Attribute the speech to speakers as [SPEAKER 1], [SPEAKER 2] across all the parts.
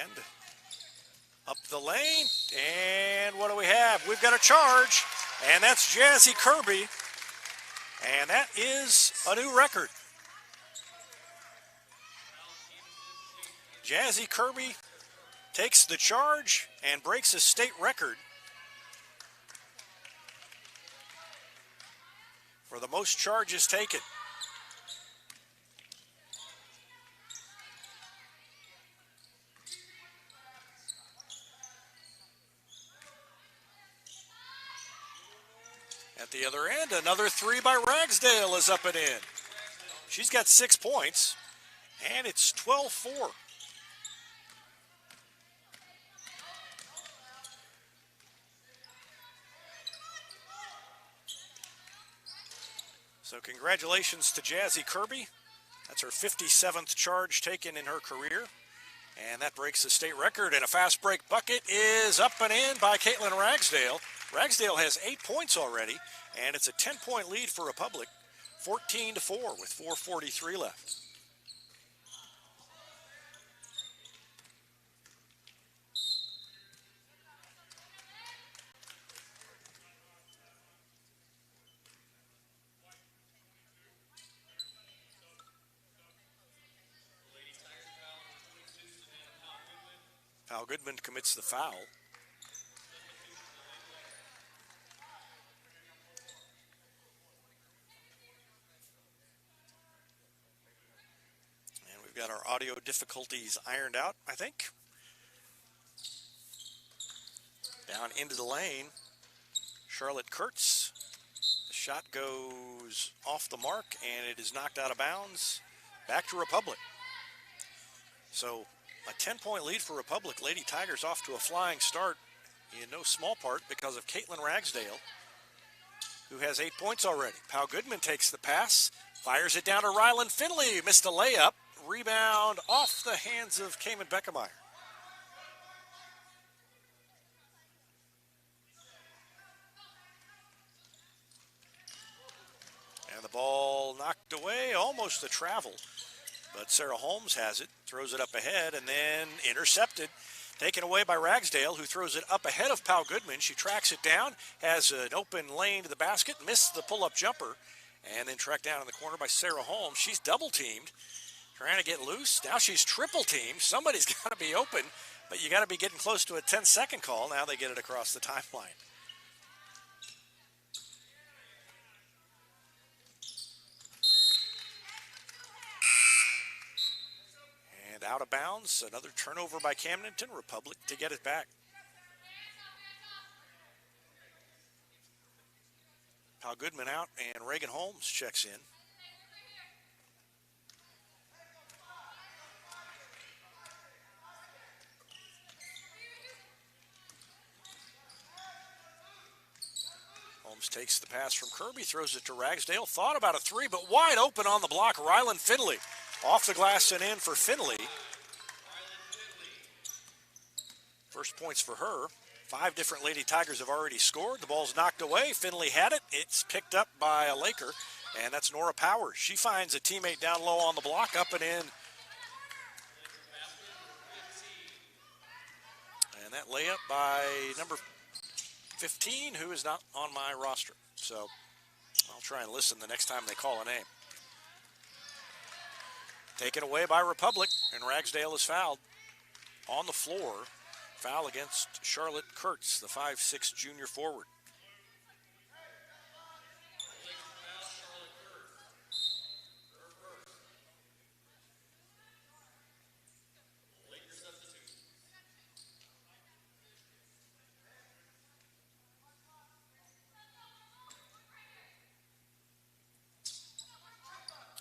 [SPEAKER 1] And up the lane, and what do we have? We've got a charge, and that's Jazzy Kirby, and that is a new record. Jazzy Kirby takes the charge and breaks a state record for the most charges taken. At the other end, another three by Ragsdale is up and in. She's got 6 points, and it's 12-4. So congratulations to Jazzy Kirby. That's her 57th charge taken in her career. And that breaks the state record, and a fast break bucket is up and in by Caitlin Ragsdale. Ragsdale has 8 points already, and it's a 10-point lead for Republic, 14-4 with 4:43 left. Pal Goodman commits the foul. And we've got our audio difficulties ironed out, I think. Down into the lane, Charlotte Kurtz. The shot goes off the mark, and it is knocked out of bounds. Back to Republic. So a 10-point lead for Republic. Lady Tigers off to a flying start in no small part because of Caitlin Ragsdale, who has 8 points already. Pal Goodman takes the pass, fires it down to Rylan Finley. Missed a layup. Rebound off the hands of Cayman Beckemeyer. And the ball knocked away, almost a travel. But Sarah Holmes has it, throws it up ahead, and then intercepted. Taken away by Ragsdale, who throws it up ahead of Pal Goodman. She tracks it down, has an open lane to the basket, missed the pull-up jumper, and then tracked down in the corner by Sarah Holmes. She's double-teamed, trying to get loose. Now she's triple-teamed. Somebody's got to be open, but you got to be getting close to a 10-second call. Now they get it across the timeline. And out of bounds, another turnover by Camdenton. Republic to get it back. Pal Goodman out, and Reagan Holmes checks in. Holmes takes the pass from Kirby, throws it to Ragsdale. Thought about a three, but wide open on the block. Rylan Finley off the glass and in for Finley. First points for her. 5 different Lady Tigers have already scored. The ball's knocked away. Finley had it. It's picked up by a Laker, and that's Nora Powers. She finds a teammate down low on the block, up and in. And that layup by number 15, who is not on my roster. So I'll try and listen the next time they call a name. Taken away by Republic, and Ragsdale is fouled on the floor. Foul against Charlotte Kurtz, the 5'6" junior forward.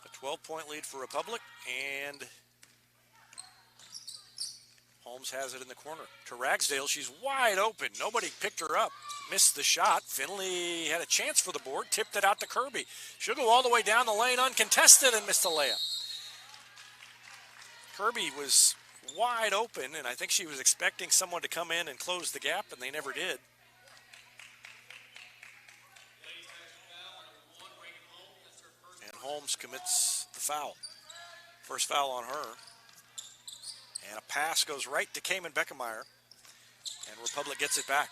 [SPEAKER 1] A 12-point lead for Republic, and Holmes has it in the corner to Ragsdale. She's wide open. Nobody picked her up. Missed the shot. Finley had a chance for the board. Tipped it out to Kirby. She'll go all the way down the lane uncontested and missed the layup. Kirby was wide open, and I think she was expecting someone to come in and close the gap, and they never did. And Holmes commits the foul. First foul on her. And a pass goes right to Cayman Beckemeyer. And Republic gets it back.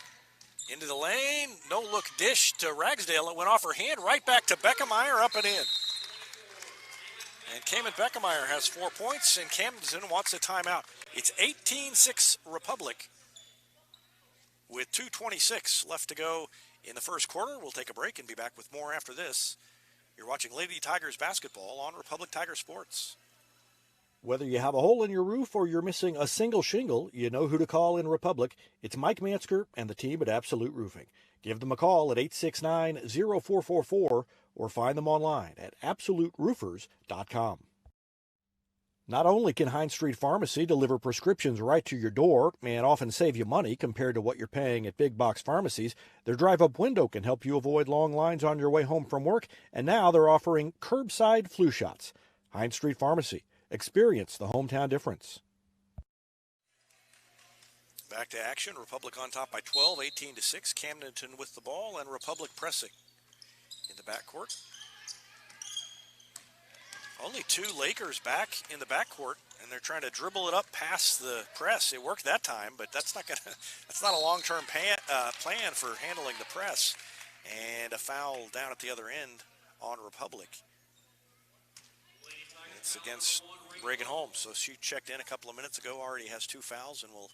[SPEAKER 1] Into the lane, no-look dish to Ragsdale. It went off her hand, right back to Beckemeyer, up and in. And Cayman Beckemeyer has 4 points, and Camdenton wants a timeout. It's 18-6 Republic with 2:26 left to go in the first quarter. We'll take a break and be back with more after this. You're watching Lady Tigers basketball on Republic Tiger Sports.
[SPEAKER 2] Whether you have a hole in your roof or you're missing a single shingle, you know who to call in Republic. It's Mike Mansker and the team at Absolute Roofing. Give them a call at 869-0444 or find them online at absoluteroofers.com. Not only can Hines Street Pharmacy deliver prescriptions right to your door and often save you money compared to what you're paying at big box pharmacies, their drive-up window can help you avoid long lines on your way home from work, and now they're offering curbside flu shots. Hines Street Pharmacy. Experience the hometown difference.
[SPEAKER 1] Back to action. Republic on top by 12, 18-6. Camdenton with the ball, and Republic pressing in the backcourt. Only 2 Lakers back in the backcourt, and they're trying to dribble it up past the press. It worked that time, but that's not a long-term plan for handling the press. And a foul down at the other end on Republic. It's against Reagan Holmes, so she checked in a couple of minutes ago, already has 2 fouls, and will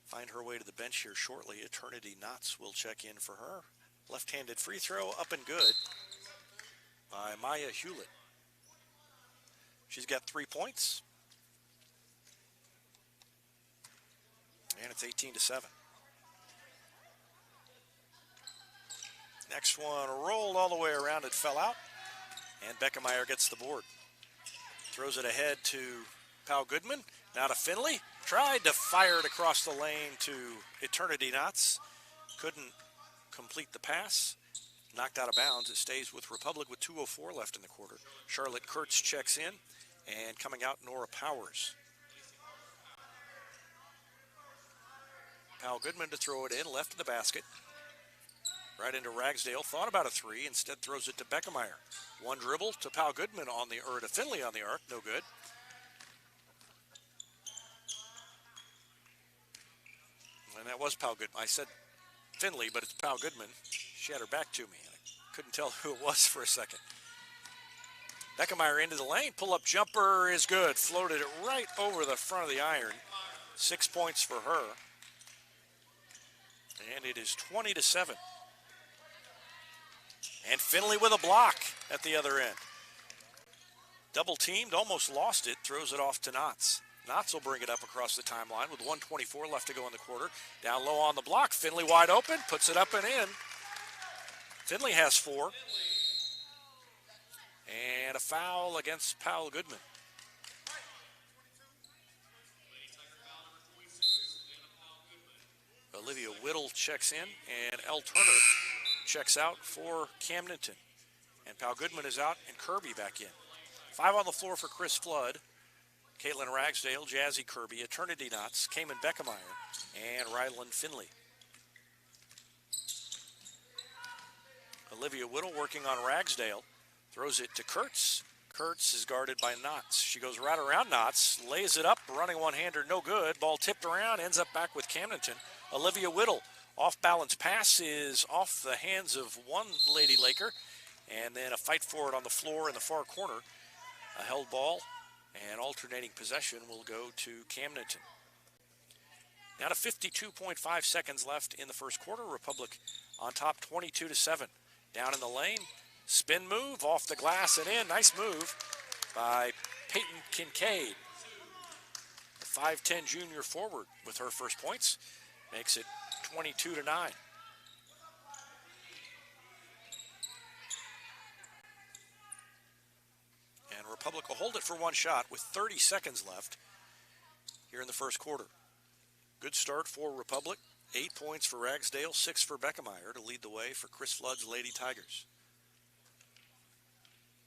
[SPEAKER 1] find her way to the bench here shortly. Eternity Knotts will check in for her. Left-handed free throw, up and good by Maya Hewlett. She's got 3 points, and it's 18-7. Next one rolled all the way around, it fell out, and Beckemeyer gets the board. Throws it ahead to Powell Goodman. Now to Finley. Tried to fire it across the lane to Eternity Knotts. Couldn't complete the pass. Knocked out of bounds. It stays with Republic with 2:04 left in the quarter. Charlotte Kurtz checks in. And coming out, Nora Powers. Powell Goodman to throw it in. Left in the basket. Right into Ragsdale. Thought about a 3. Instead throws it to Beckemeyer. One dribble to Powell Goodman to Finley on the arc. No good. And that was Powell Goodman. I said Finley, but it's Powell Goodman. She had her back to me. I couldn't tell who it was for a second. Beckemeyer into the lane. Pull-up jumper is good. Floated it right over the front of the iron. 6 points for her. And it is 20-7. And Finley with a block at the other end. Double teamed, almost lost it, throws it off to Knotts. Knotts will bring it up across the timeline with 1:24 left to go in the quarter. Down low on the block, Finley wide open, puts it up and in. Finley has 4. And a foul against Powell Goodman. Olivia Whittle checks in, and Elle Turner checks out for Camdenton. And Powell Goodman is out, and Kirby back in. 5 on the floor for Chris Flood, Caitlin Ragsdale, Jazzy Kirby, Eternity Knotts, Cayman Beckemeyer, and Ryland Finley. Olivia Whittle working on Ragsdale. Throws it to Kurtz. Kurtz is guarded by Knotts. She goes right around Knotts, lays it up, running one-hander, no good. Ball tipped around, ends up back with Camdenton. Olivia Whittle, off-balance pass is off the hands of one Lady Laker, and then a fight for it on the floor in the far corner. A held ball, and alternating possession will go to Camdenton. Now to 52.5 seconds left in the first quarter. Republic on top 22-7. Down in the lane, spin move off the glass and in. Nice move by Peyton Kincaid. The 5'10 junior forward with her first points makes it 22-9. And Republic will hold it for one shot with 30 seconds left here in the first quarter. Good start for Republic. 8 points for Ragsdale, 6 for Beckemeyer to lead the way for Chris Flood's Lady Tigers.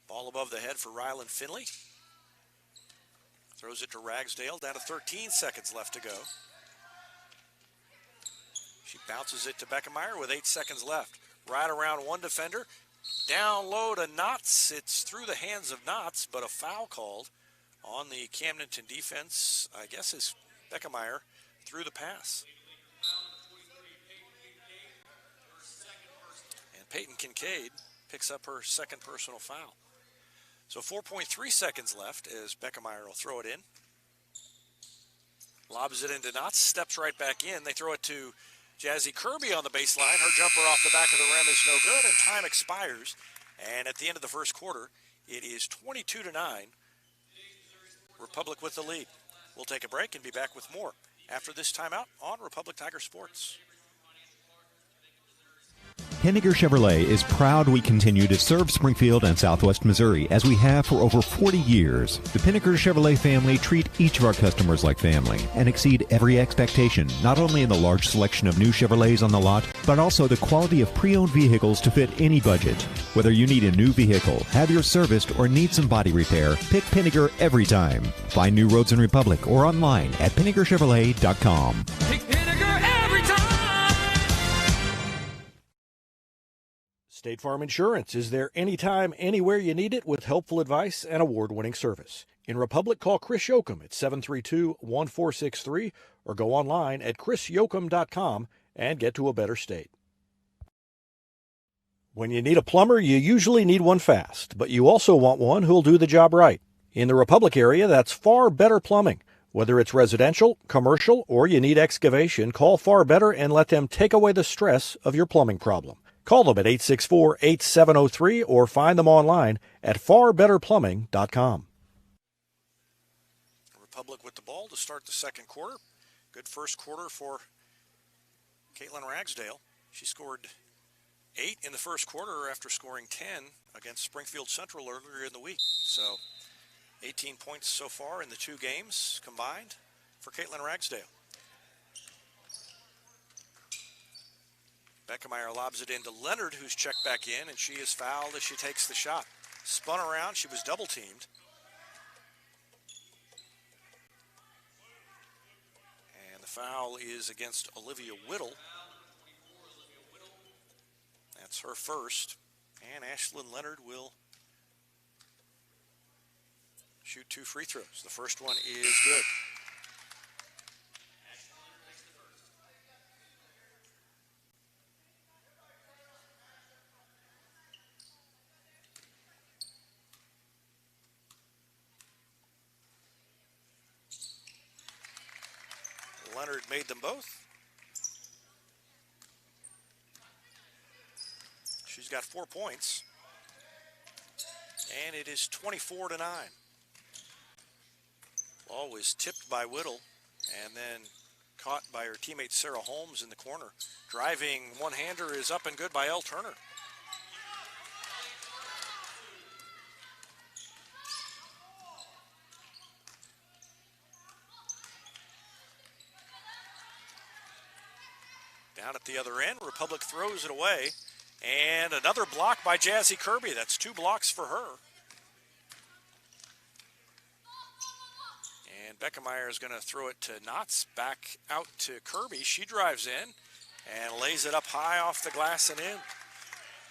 [SPEAKER 1] Ball above the head for Ryland Finley. Throws it to Ragsdale, down to 13 seconds left to go. She bounces it to Beckemeyer with 8 seconds left. Right around one defender. Down low to Knotts. It's through the hands of Knotts, but a foul called on the Camdenton defense, I guess, is Beckemeyer threw the pass. And Peyton Kincaid picks up her second personal foul. So 4.3 seconds left as Beckemeyer will throw it in. Lobs it into Knotts, steps right back in. They throw it to Jazzy Kirby on the baseline. Her jumper off the back of the rim is no good, and time expires. And at the end of the first quarter, it is 22-9. Republic with the lead. We'll take a break and be back with more after this timeout on Republic Tiger Sports.
[SPEAKER 3] Henniger Chevrolet is proud we continue to serve Springfield and Southwest Missouri as we have for over 40 years. The Pinnaker Chevrolet family treat each of our customers like family and exceed every expectation, not only in the large selection of new Chevrolets on the lot, but also the quality of pre-owned vehicles to fit any budget. Whether you need a new vehicle, have yours serviced, or need some body repair, pick Pinnaker every time. Find new roads in Republic or online at PinnakerChevrolet.com.
[SPEAKER 4] Pick Pinnaker every time!
[SPEAKER 2] State Farm Insurance is there anytime, anywhere you need it with helpful advice and award-winning service. In Republic, call Chris Yoakum at 732-1463 or go online at chrisyoakum.com and get to a better state. When you need a plumber, you usually need one fast, but you also want one who'll do the job right. In the Republic area, that's Far Better Plumbing. Whether it's residential, commercial, or you need excavation, call Far Better and let them take away the stress of your plumbing problem. Call them at 864-8703 or find them online at farbetterplumbing.com.
[SPEAKER 1] Republic with the ball to start the second quarter. Good first quarter for Caitlin Ragsdale. She scored 8 in the first quarter after scoring 10 against Springfield Central earlier in the week. So 18 points so far in the two games combined for Caitlin Ragsdale. Beckemeyer lobs it into Leonard, who's checked back in, and she is fouled as she takes the shot. Spun around, she was double teamed. And the foul is against Olivia Whittle. That's her first. And Ashlyn Leonard will shoot 2 free throws. The first one is good. Leonard made them both. She's got 4 points. And it is 24-9. Ball was tipped by Whittle and then caught by her teammate Sarah Holmes in the corner. Driving one-hander is up and good by Elle Turner. Down at the other end, Republic throws it away. And another block by Jazzy Kirby. That's 2 blocks for her. And Beckemeyer is going to throw it to Knotts. Back out to Kirby. She drives in and lays it up high off the glass and in.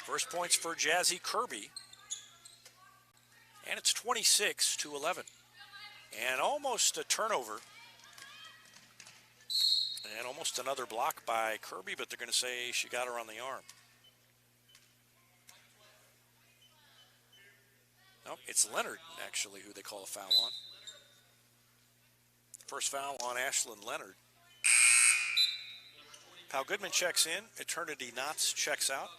[SPEAKER 1] First points for Jazzy Kirby. And it's 26-11. And almost a turnover. And almost another block by Kirby, but they're going to say she got her on the arm. No, it's Leonard, actually, who they call a foul on. First foul on Ashlyn Leonard. Pal Goodman checks in. Eternity Knotts checks out.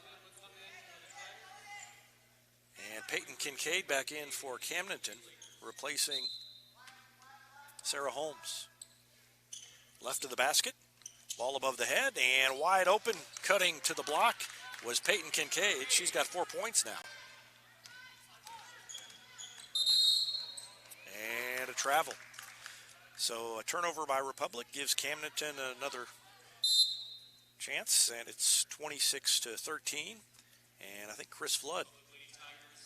[SPEAKER 1] And Peyton Kincaid back in for Camdenton, replacing Sarah Holmes. Left of the basket, ball above the head, and wide open, cutting to the block was Peyton Kincaid. She's got 4 points now. And a travel. So a turnover by Republic gives Camdenton another chance, and it's 26-13. And I think Chris Flood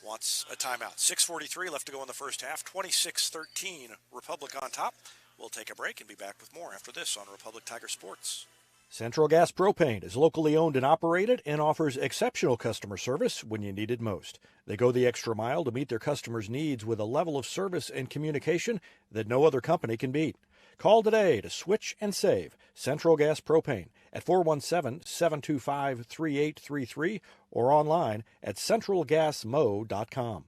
[SPEAKER 1] wants a timeout. 6:43 left to go in the first half. 26-13, Republic on top. We'll take a break and be back with more after this on Republic Tiger Sports.
[SPEAKER 2] Central Gas Propane is locally owned and operated and offers exceptional customer service when you need it most. They go the extra mile to meet their customers' needs with a level of service and communication that no other company can beat. Call today to switch and save Central Gas Propane at 417-725-3833 or online at centralgasmo.com.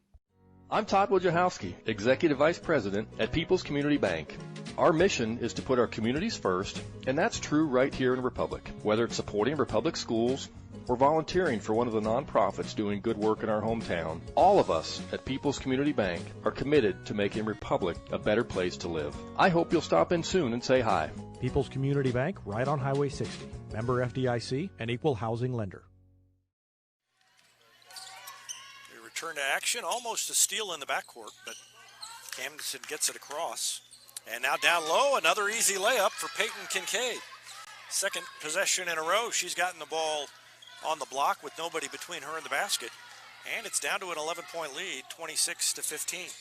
[SPEAKER 5] I'm Todd Wojciechowski, Executive Vice President at People's Community Bank. Our mission is to put our communities first, and that's true right here in Republic. Whether it's supporting Republic schools or volunteering for one of the nonprofits doing good work in our hometown, all of us at People's Community Bank are committed to making Republic a better place to live. I hope you'll stop in soon and say hi.
[SPEAKER 2] People's Community Bank, right on Highway 60. Member FDIC, an equal housing lender.
[SPEAKER 1] We return to action, almost a steal in the backcourt, but Camdenton gets it across. And now down low, another easy layup for Peyton Kincaid. Second possession in a row. She's gotten the ball on the block with nobody between her and the basket. And it's down to an 11-point lead, 26-15.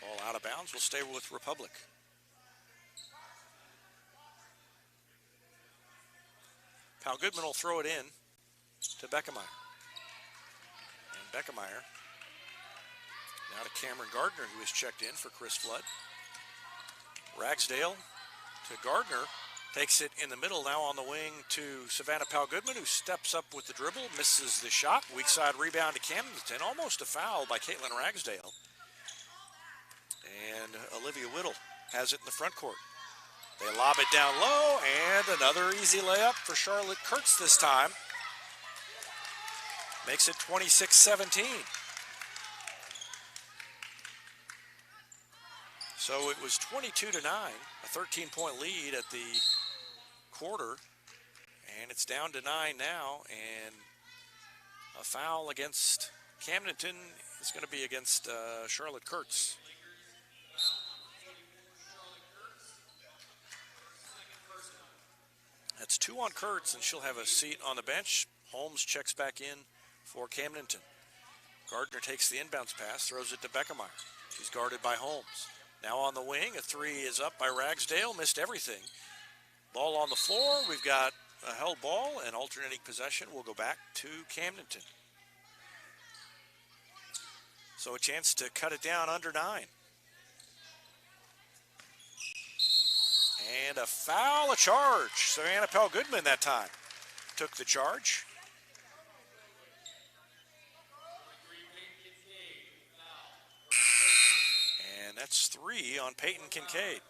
[SPEAKER 1] Ball out of bounds. We'll stay with Republic. Pal Goodman will throw it in to Beckemeyer. And Beckemeyer now to Cameron Gardner, who has checked in for Chris Flood. Ragsdale to Gardner. Takes it in the middle, now on the wing to Savannah Pal Goodman, who steps up with the dribble, misses the shot. Weak side rebound to Camdenton. Almost a foul by Caitlin Ragsdale. And Olivia Whittle has it in the front court. They lob it down low, and another easy layup for Charlotte Kurtz this time. Makes it 26-17. So it was 22-9, a 13-point lead at the quarter, and it's down to 9 now, and a foul against Camdenton is going to be against Charlotte Kurtz. That's 2 on Kurtz, and she'll have a seat on the bench. Holmes checks back in for Camdenton. Gardner takes the inbounds pass, throws it to Beckemeyer. She's guarded by Holmes. Now on the wing, a three is up by Ragsdale, missed everything. Ball on the floor, we've got a held ball, and alternating possession will go back to Camdenton. So a chance to cut it down under 9. And a foul, a charge. Savannah Pell Goodman that time took the charge. And that's 3 on Peyton Kincaid.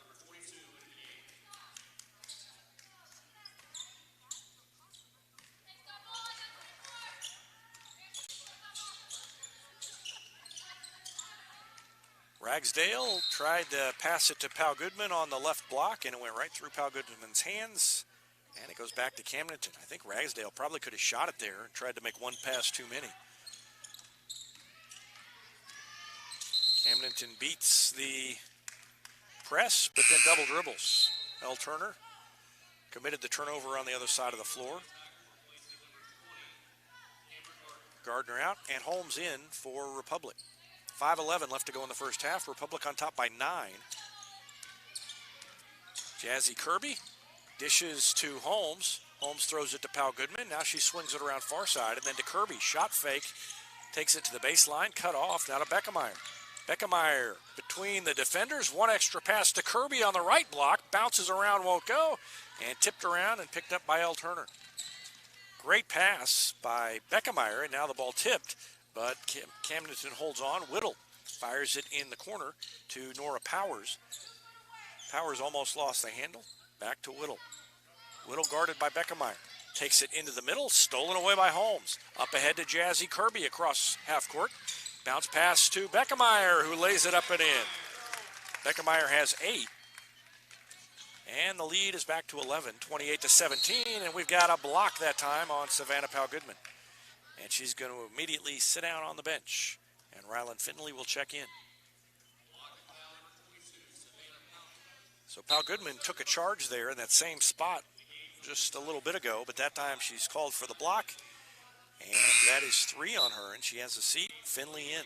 [SPEAKER 1] Ragsdale tried to pass it to Pal Goodman on the left block, and it went right through Pal Goodman's hands, and it goes back to Camdenton. I think Ragsdale probably could have shot it there and tried to make one pass too many. Camdenton beats the press, but then double dribbles. L. Turner committed the turnover on the other side of the floor. Gardner out, and Holmes in for Republic. 5:11 left to go in the first half. Republic on top by 9. Jazzy Kirby dishes to Holmes. Holmes throws it to Pal Goodman. Now she swings it around far side, and then to Kirby. Shot fake. Takes it to the baseline. Cut off. Now to Beckemeyer. Beckemeyer between the defenders. One extra pass to Kirby on the right block. Bounces around, won't go. And tipped around and picked up by L. Turner. Great pass by Beckemeyer, and now the ball tipped. But Camdenton holds on. Whittle fires it in the corner to Nora Powers. Powers almost lost the handle. Back to Whittle. Whittle guarded by Beckemeyer. Takes it into the middle. Stolen away by Holmes. Up ahead to Jazzy Kirby across half court. Bounce pass to Beckemeyer, who lays it up and in. Beckemeyer has 8. And the lead is back to 11, 28-17. And we've got a block that time on Savannah Pal Goodman. And she's going to immediately sit down on the bench. And Rylan Finley will check in. So Pal Goodman took a charge there in that same spot just a little bit ago, but that time she's called for the block. And that is 3 on her, and she has a seat. Finley in.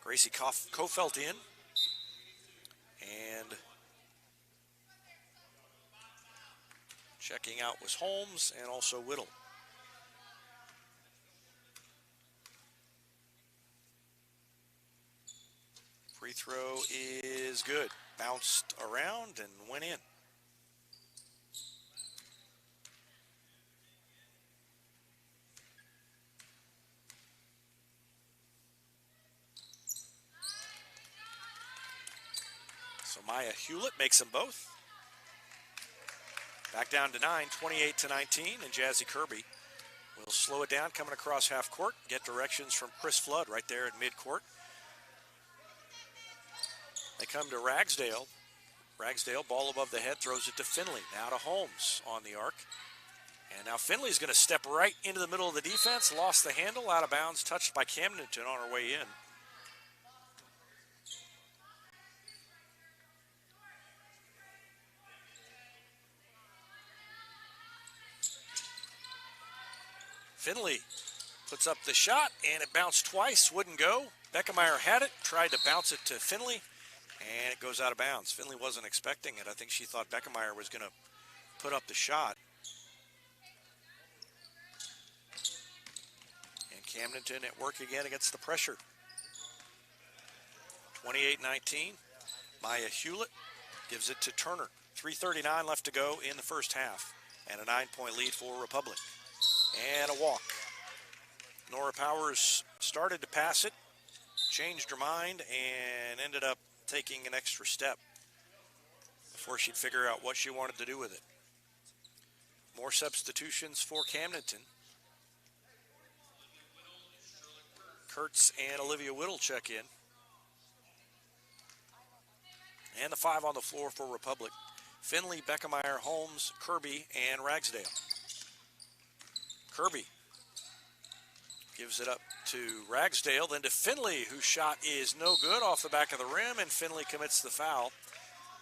[SPEAKER 1] Gracie Kofelt in. And checking out was Holmes and also Whittle. Free throw is good. Bounced around and went in. So Maya Hewlett makes them both. Back down to 9, 28-19, and Jazzy Kirby will slow it down coming across half court. Get directions from Chris Flood right there at midcourt. They come to Ragsdale. Ragsdale, ball above the head, throws it to Finley. Now to Holmes on the arc. And now Finley's going to step right into the middle of the defense. Lost the handle, out of bounds, touched by Camdenton on her way in. Finley puts up the shot, and it bounced twice, wouldn't go. Beckemeyer had it, tried to bounce it to Finley, and it goes out of bounds. Finley wasn't expecting it. I think she thought Beckemeyer was going to put up the shot. And Camdenton at work again against the pressure. 28-19. Maya Hewlett gives it to Turner. 3:39 left to go in the first half, and a 9-point lead for Republic. And a walk. Nora Powers started to pass it, changed her mind, and ended up taking an extra step before she'd figure out what she wanted to do with it. More substitutions for Camdenton. Kurtz and Olivia Whittle check in. And the 5 on the floor for Republic. Finley, Beckemeyer, Holmes, Kirby, and Ragsdale. Kirby gives it up to Ragsdale, then to Finley, whose shot is no good off the back of the rim, and Finley commits the foul,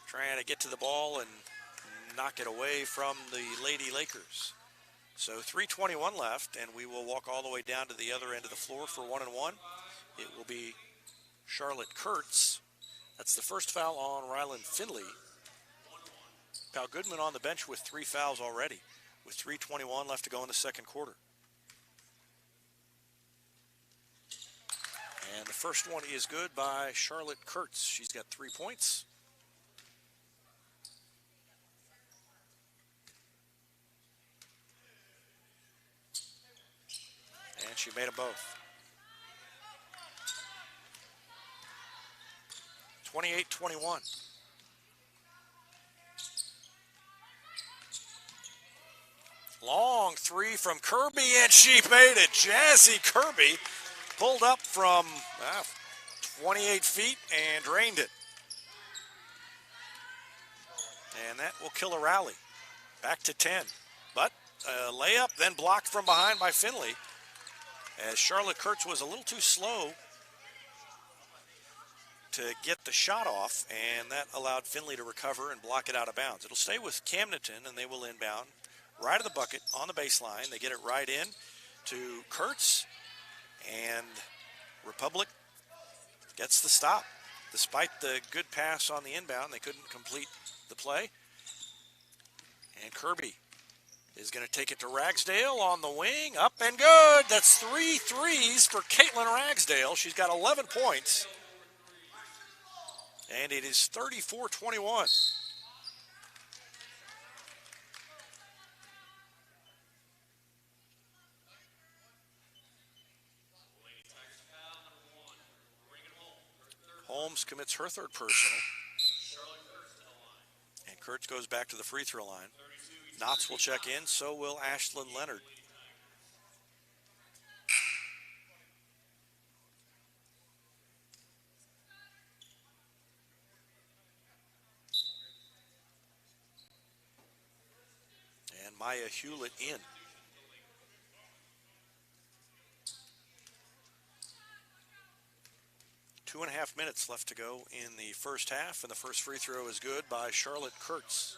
[SPEAKER 1] trying to get to the ball and knock it away from the Lady Lakers. So 3:21 left, and we will walk all the way down to the other end of the floor for 1-1. It will be Charlotte Kurtz. That's the first foul on Ryland Finley. Pal Goodman on the bench with 3 fouls already, with 3:21 left to go in the second quarter. And the first one is good by Charlotte Kurtz. She's got 3 points. And she made them both. 28-21. Long 3 from Kirby, and she made it. Jazzy Kirby pulled up from 28 feet and drained it. And that will kill a rally. Back to 10. But a layup, then blocked from behind by Finley, as Charlotte Kurtz was a little too slow to get the shot off, and that allowed Finley to recover and block it out of bounds. It'll stay with Camdenton, and they will inbound right of the bucket on the baseline. They get it right in to Kurtz, and Republic gets the stop. Despite the good pass on the inbound, they couldn't complete the play. And Kirby is going to take it to Ragsdale on the wing, up and good. That's 3 threes for Caitlin Ragsdale. She's got 11 points. And it is 34-21. Holmes commits her third personal. And Kurtz goes back to the free throw line. Knotts will check in, so will Ashlyn Leonard. And Maya Hewlett in. Two and a half minutes left to go in the first half, and the first free throw is good by Charlotte Kurtz.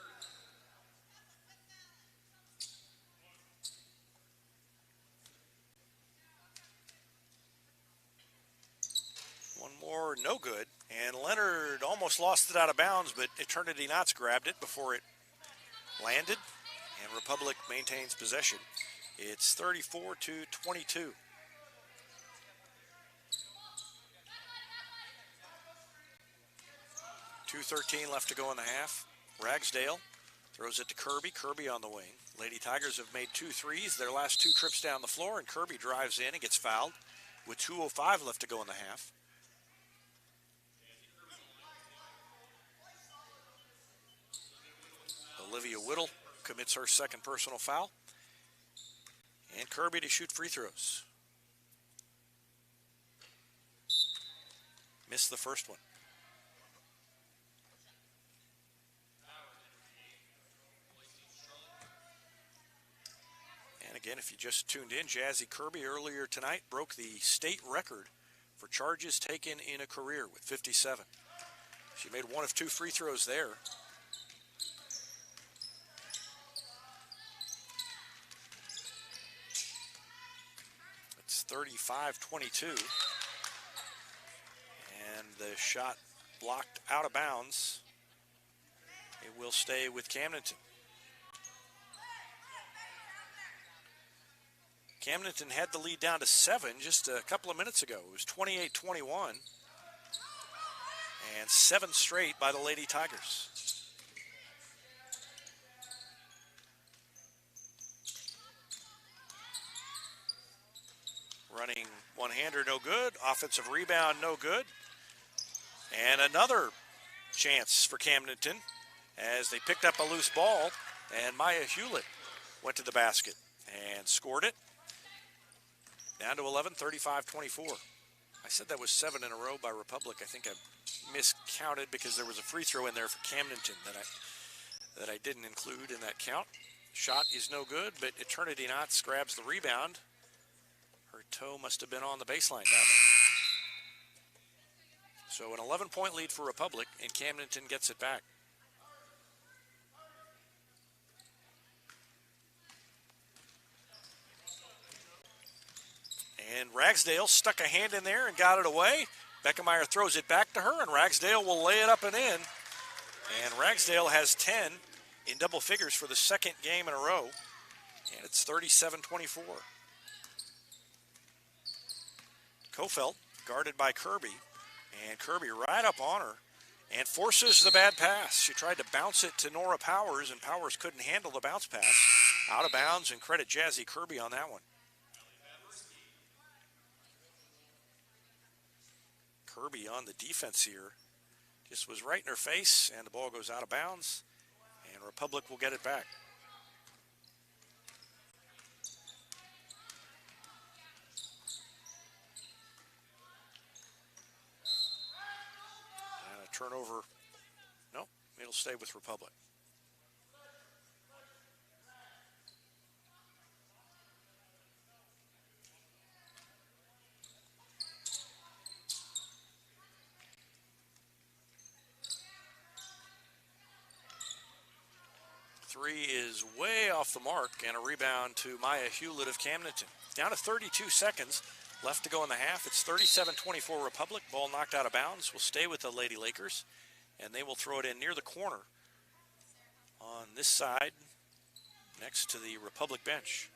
[SPEAKER 1] One more, no good, And Leonard almost lost it out of bounds, but Eternity Knots grabbed it before it landed, and Republic maintains possession. It's 34-22. .2:13 left to go in the half. Ragsdale throws it to Kirby. Kirby on the wing. Lady Tigers have made 2 threes their last 2 trips down the floor, and Kirby drives in and gets fouled with 2:05 left to go in the half. Olivia Whittle commits her second personal foul. And Kirby to shoot free throws. Missed the first one. And again, if you just tuned in, Jazzy Kirby earlier tonight broke the state record for charges taken in a career with 57. She made 1 of 2 free throws there. It's 35-22. And the shot blocked out of bounds. It will stay with Camdenton. Camdenton had the lead down to 7 just a couple of minutes ago. It was 28-21. And 7 straight by the Lady Tigers. Running one-hander, no good. Offensive rebound, no good. And another chance for Camdenton as they picked up a loose ball, and Maya Hewlett went to the basket and scored it. Down to 11, 35-24. I said that was 7 in a row by Republic. I think I miscounted because there was a free throw in there for Camdenton that I didn't include in that count. Shot is no good, but Eternity Knots grabs the rebound. Her toe must have been on the baseline down there. So an 11-point lead for Republic, and Camdenton gets it back. And Ragsdale stuck a hand in there and got it away. Beckemeyer throws it back to her, and Ragsdale will lay it up and in. And Ragsdale has 10 in double figures for the second game in a row. And it's 37-24. Kofelt guarded by Kirby. And Kirby right up on her and forces the bad pass. She tried to bounce it to Nora Powers, and Powers couldn't handle the bounce pass. Out of bounds, and credit Jazzy Kirby on that one. Kirby on the defense here. Just was right in her face, and the ball goes out of bounds, and Republic will get it back. And a turnover. Nope, it'll stay with Republic. Three is way off the mark, and a rebound to Maya Hewlett of Camdenton. Down to 32 seconds left to go in the half. It's 37-24 Republic. Ball knocked out of bounds. Will stay with the Lady Lakers, and they will throw it in near the corner on this side next to the Republic bench.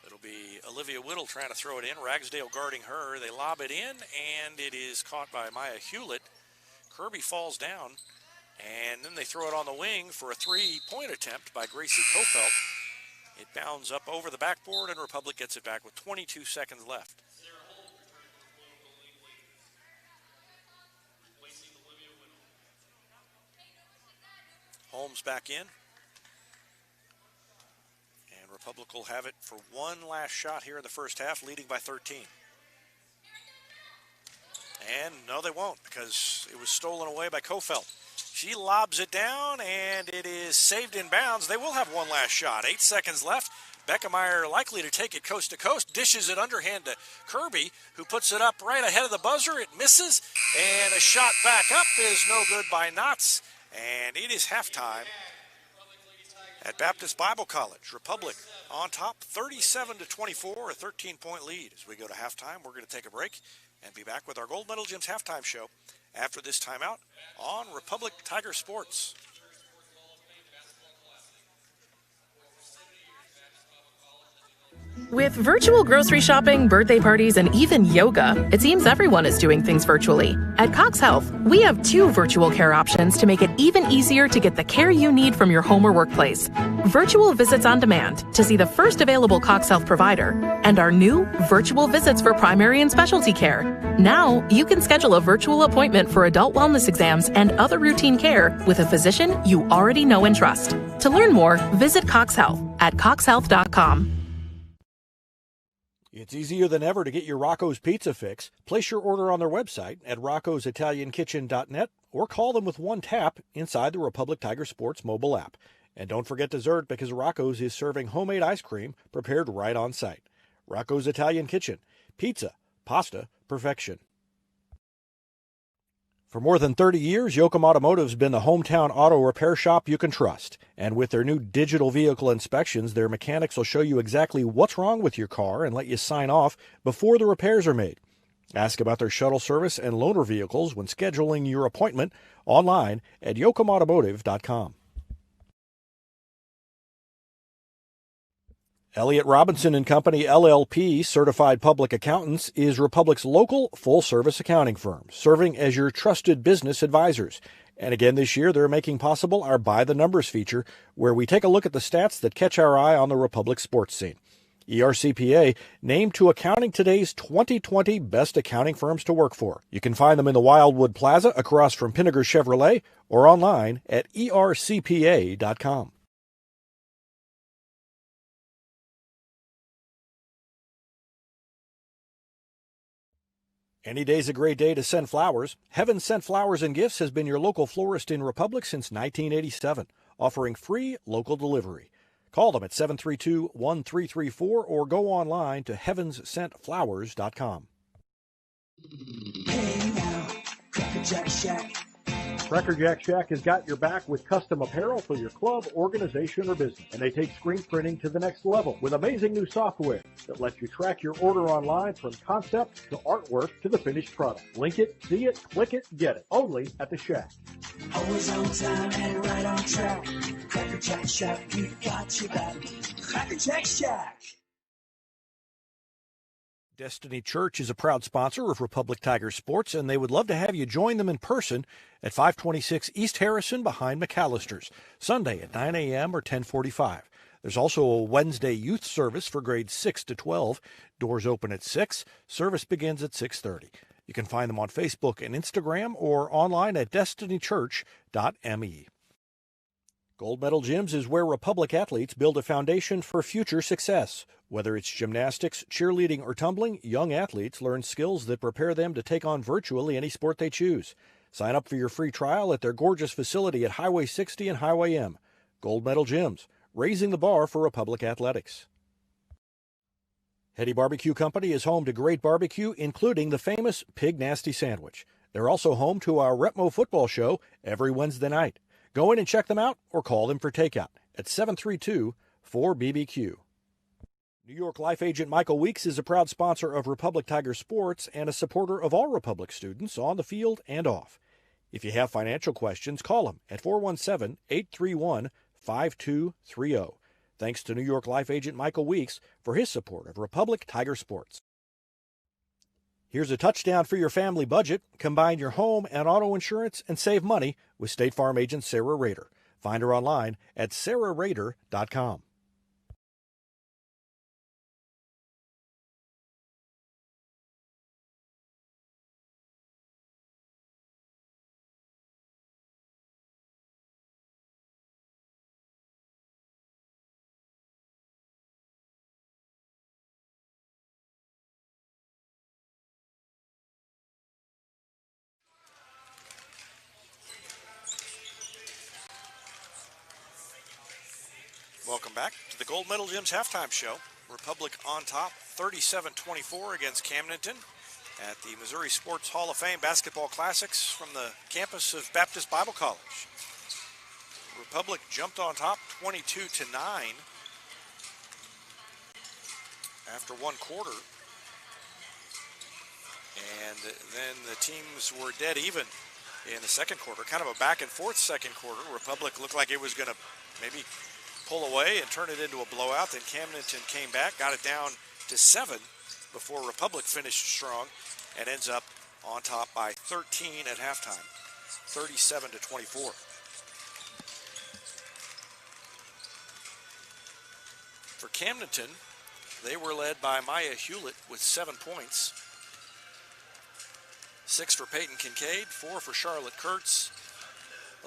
[SPEAKER 1] It'll be Olivia Whittle trying to throw it in. Ragsdale guarding her. They lob it in, and it is caught by Maya Hewlett. Kirby falls down. And then they throw it on the wing for a three-point attempt by Gracie Kofelt. It bounds up over the backboard, and Republic gets it back with 22 seconds left. Holmes back in. And Republic will have it for one last shot here in the first half, leading by 13. And no, they won't, because it was stolen away by Kofelt. She lobs it down, and it is saved in bounds. They will have one last shot. 8 seconds left. Beckemeyer likely to take it coast to coast. Dishes it underhand to Kirby, who puts it up right ahead of the buzzer. It misses, and a shot back up is no good by Knots. And it is halftime at Baptist Bible College. Republic on top, 37-24, a 13-point lead. As we go to halftime, we're going to take a break and be back with our Gold Medal Gyms halftime show after this timeout on Republic Tiger Sports.
[SPEAKER 6] With virtual grocery shopping, birthday parties, and even yoga, it seems everyone is doing things virtually. At Cox Health, we have 2 virtual care options to make it even easier to get the care you need from your home or workplace. Virtual visits on demand to see the first available Cox Health provider, and our new virtual visits for primary and specialty care. Now, you can schedule a virtual appointment for adult wellness exams and other routine care with a physician you already know and trust. To learn more, visit Cox Health at coxhealth.com.
[SPEAKER 2] It's easier than ever to get your Rocco's Pizza fix. Place your order on their website at roccositaliankitchen.net or call them with one tap inside the Republic Tiger Sports mobile app. And don't forget dessert, because Rocco's is serving homemade ice cream prepared right on site. Rocco's Italian Kitchen. Pizza, pasta, perfection. For more than 30 years, Yoakum Automotive's been the hometown auto repair shop you can trust. And with their new digital vehicle inspections, their mechanics will show you exactly what's wrong with your car and let you sign off before the repairs are made. Ask about their shuttle service and loaner vehicles when scheduling your appointment online at yoakumautomotive.com. Elliott Robinson and Company, LLP, Certified Public Accountants, is Republic's local full-service accounting firm, serving as your trusted business advisors. And again this year, they're making possible our By the Numbers feature, where we take a look at the stats that catch our eye on the Republic sports scene. ERCPA named to Accounting Today's 2020 Best Accounting Firms to Work For. You can find them in the Wildwood Plaza across from Pinnaker Chevrolet or online at ercpa.com. Any day's a great day to send flowers. Heaven Sent Flowers and Gifts has been your local florist in Republic since 1987, offering free local delivery. Call them at 732-1334 or go online to heavenssentflowers.com.
[SPEAKER 7] Hey now, Cracker Jack Shack.
[SPEAKER 2] Cracker Jack Shack has got your back with custom apparel for your club, organization, or business. And they take screen printing to the next level with amazing new software that lets you track your order online from concept to artwork to the finished product. Link it, see it, click it, get it. Only at the Shack.
[SPEAKER 7] Always on time and right on track. Cracker Jack Shack, we got you back. Cracker Jack Shack.
[SPEAKER 2] Destiny Church is a proud sponsor of Republic Tiger Sports, and they would love to have you join them in person at 526 East Harrison behind McAllister's, Sunday at 9 a.m. or 10:45. There's also a Wednesday youth service for grades 6 to 12. Doors open at 6. Service begins at 6:30. You can find them on Facebook and Instagram or online at destinychurch.me. Gold Medal Gyms is where Republic athletes build a foundation for future success. Whether it's gymnastics, cheerleading, or tumbling, young athletes learn skills that prepare them to take on virtually any sport they choose. Sign up for your free trial at their gorgeous facility at Highway 60 and Highway M. Gold Medal Gyms, raising the bar for Republic athletics. Hetty Barbecue Company is home to great barbecue, including the famous Pig Nasty Sandwich. They're also home to our Retmo football show every Wednesday night. Go in and check them out or call them for takeout at 732-4BBQ. New York Life agent Michael Weeks is a proud sponsor of Republic Tiger Sports and a supporter of all Republic students on the field and off. If you have financial questions, call him at 417-831-5230. Thanks to New York Life agent Michael Weeks for his support of Republic Tiger Sports. Here's a touchdown for your family budget. Combine your home and auto insurance and save money with State Farm agent Sarah Rader. Find her online at sarahrader.com.
[SPEAKER 1] Welcome back to the Gold Medal Gyms halftime show. Republic on top, 37-24 against Camdenton at the Missouri Sports Hall of Fame Basketball Classics from the campus of Baptist Bible College. Republic jumped on top 22-9 after one quarter. And then the teams were dead even in the second quarter. Kind of a back and forth second quarter. Republic looked like it was going to maybe pull away and turn it into a blowout. Then Camdenton came back, got it down to 7 before Republic finished strong and ends up on top by 13 at halftime, 37-24. For Camdenton, they were led by Maya Hewlett with 7 points. 6 for Peyton Kincaid, 4 for Charlotte Kurtz.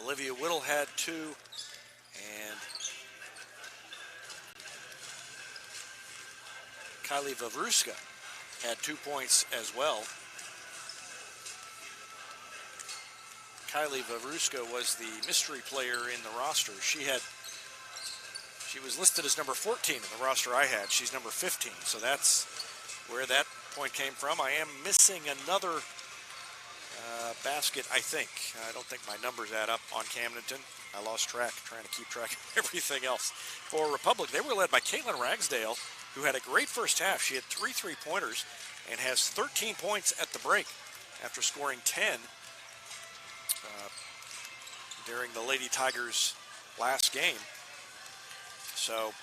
[SPEAKER 1] Olivia Whittle had 2, and Kylie Vavruska had 2 points as well. Kylie Vavruska was the mystery player in the roster. She was listed as number 14 in the roster I had. She's number 15, so that's where that point came from. I am missing another basket, I think. I don't think my numbers add up on Camdenton. I lost track, trying to keep track of everything else. For Republic, they were led by Caitlin Ragsdale, who had a great first half. She had 3 3-pointers and has 13 points at the break after scoring 10 during the Lady Tigers' last game. So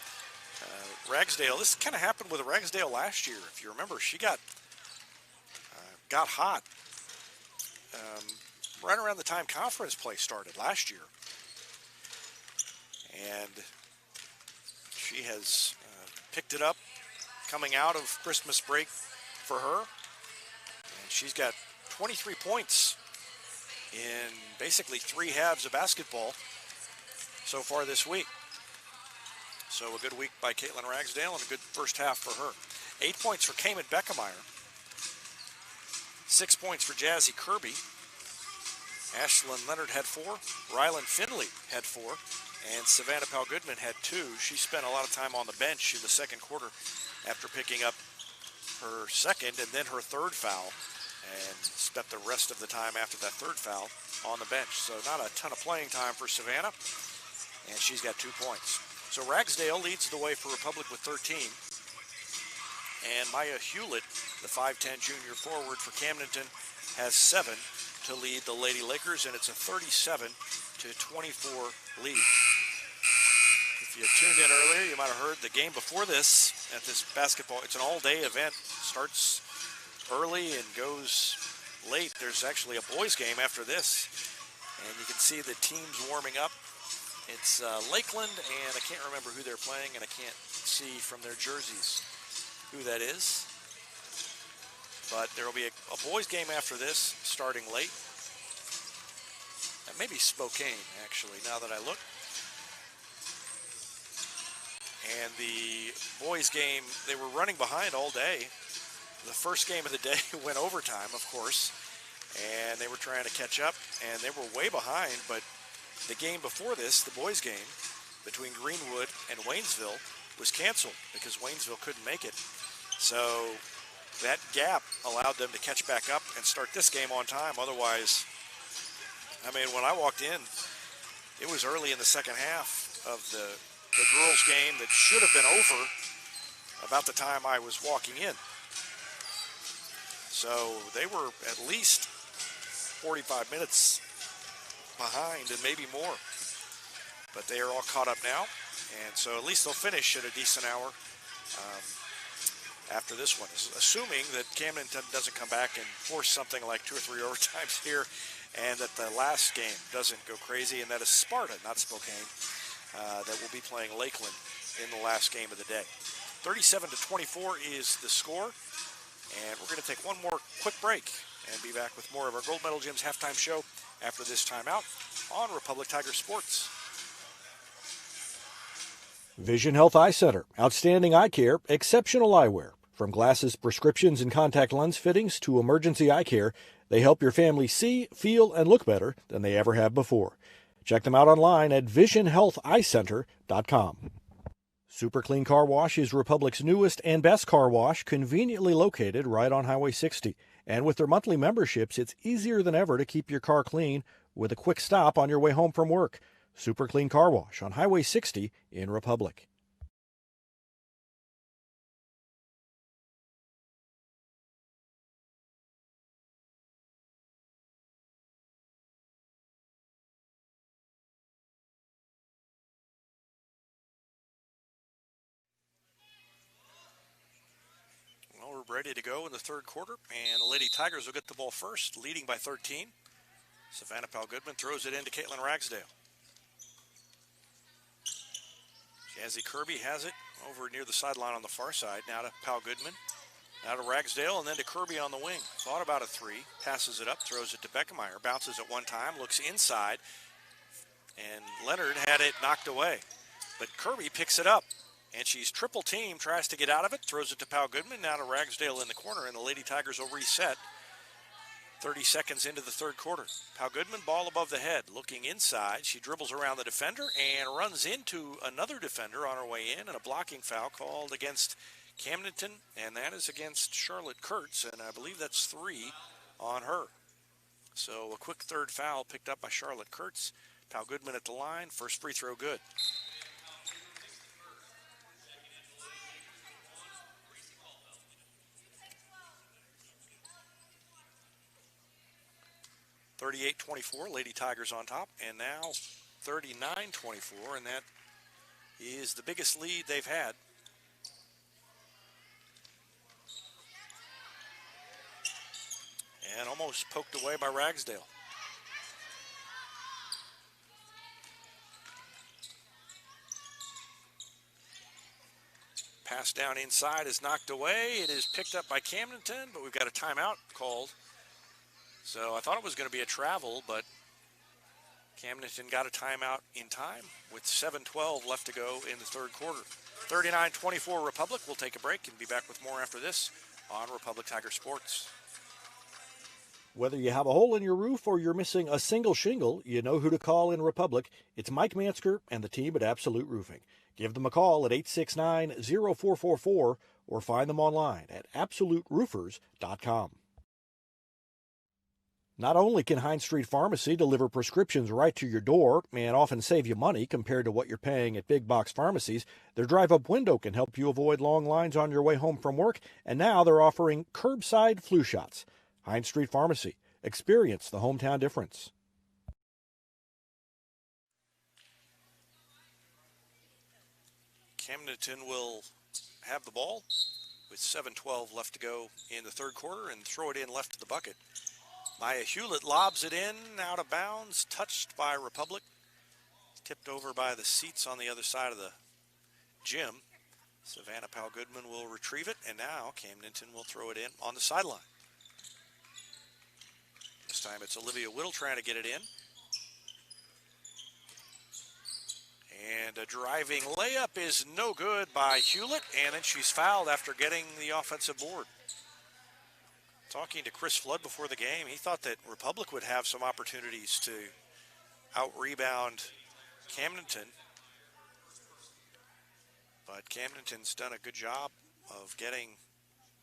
[SPEAKER 1] Ragsdale, this kind of happened with Ragsdale last year. If you remember, she got hot right around the time conference play started last year. And she has picked it up coming out of Christmas break for her. And she's got 23 points in basically 3 halves of basketball so far this week. So a good week by Caitlin Ragsdale and a good first half for her. 8 points for Cayman Beckemeyer. 6 points for Jazzy Kirby. Ashlyn Leonard had 4. Rylan Finley had 4. And Savannah Powell-Goodman had 2. She spent a lot of time on the bench in the second quarter after picking up her second and then her third foul, and spent the rest of the time after that third foul on the bench. So not a ton of playing time for Savannah, and she's got 2 points. So Ragsdale leads the way for Republic with 13. And Maya Hewlett, the 5'10 junior forward for Camdenton, has 7 to lead the Lady Lakers, and it's a 37-24 lead. If you tuned in earlier, you might have heard the game before this at this basketball. It's an all-day event. Starts early and goes late. There's actually a boys game after this, and you can see the teams warming up. It's Lakeland, and I can't remember who they're playing, and I can't see from their jerseys who that is. But there will be a boys game after this, starting late. That may be Spokane, actually, now that I look. And the boys game, they were running behind all day. The first game of the day went overtime, of course, and they were trying to catch up, and they were way behind. But the game before this, the boys game, between Greenwood and Waynesville, was canceled because Waynesville couldn't make it. So that gap allowed them to catch back up and start this game on time. Otherwise, I mean, when I walked in, it was early in the second half of the girls' game that should have been over about the time I was walking in. So they were at least 45 minutes behind and maybe more. But they are all caught up now, and so at least they'll finish at a decent hour after this one, assuming that Camdenton doesn't come back and force something like 2 or 3 overtimes here, and that the last game doesn't go crazy, and that is Sparta, not Spokane, that will be playing Lakeland in the last game of the day. 37-24 is the score, and we're going to take one more quick break and be back with more of our Gold Medal Gym's halftime show after this timeout on Republic Tiger Sports.
[SPEAKER 2] Vision Health Eye Center. Outstanding eye care, exceptional eyewear. From glasses, prescriptions, and contact lens fittings to emergency eye care, they help your family see, feel, and look better than they ever have before. Check them out online at visionhealtheyecenter.com. Super Clean Car Wash is Republic's newest and best car wash, conveniently located right on Highway 60. And with their monthly memberships, it's easier than ever to keep your car clean with a quick stop on your way home from work. Super Clean Car Wash on Highway 60 in Republic.
[SPEAKER 1] Verb ready to go in the third quarter, and the Lady Tigers will get the ball first, leading by 13. Savannah Powell-Goodman throws it into Caitlin Ragsdale. Jazzy Kirby has it over near the sideline on the far side. Now to Powell-Goodman. Now to Ragsdale, and then to Kirby on the wing. Thought about a three, passes it up, throws it to Beckemeyer. Bounces at one time, looks inside, and Leonard had it knocked away. But Kirby picks it up, and she's triple team, tries to get out of it, throws it to Powell-Goodman. Now to Ragsdale in the corner, and the Lady Tigers will reset. 30 seconds into the third quarter. Powell-Goodman, ball above the head, looking inside. She dribbles around the defender and runs into another defender on her way in, and a blocking foul called against Camdenton, and that is against Charlotte Kurtz, and I believe that's 3 on her. So a quick third foul picked up by Charlotte Kurtz. Powell-Goodman at the line, first free throw good. (38-24), Lady Tigers on top, and now 39-24, and that is the biggest lead they've had. And almost poked away by Ragsdale. Pass down inside is knocked away. It is picked up by Camdenton, but we've got a timeout called. So I thought it was going to be a travel, but Camdenton got a timeout in time with 7:12 left to go in the third quarter. 39-24 Republic. We'll take a break and be back with more after this on Republic Tiger Sports.
[SPEAKER 2] Whether you have a hole in your roof or you're missing a single shingle, you know who to call in Republic. It's Mike Mansker and the team at Absolute Roofing. Give them a call at 869-0444 or find them online at absoluteroofers.com. Not only can Hines Street Pharmacy deliver prescriptions right to your door and often save you money compared to what you're paying at big box pharmacies, their drive-up window can help you avoid long lines on your way home from work, and now they're offering curbside flu shots. Hines Street Pharmacy. Experience the hometown difference.
[SPEAKER 1] Camdenton will have the ball with 7:12 left to go in the third quarter and throw it in left of the bucket. Maya Hewlett lobs it in, out of bounds, touched by Republic. Tipped over by the seats on the other side of the gym. Savannah Powell-Goodman will retrieve it, and now Camdenton will throw it in on the sideline. This time it's Olivia Whittle trying to get it in. And a driving layup is no good by Hewlett, and then she's fouled after getting the offensive board. Talking to Chris Flood before the game, he thought that Republic would have some opportunities to out-rebound Camdenton. But Camdenton's done a good job of getting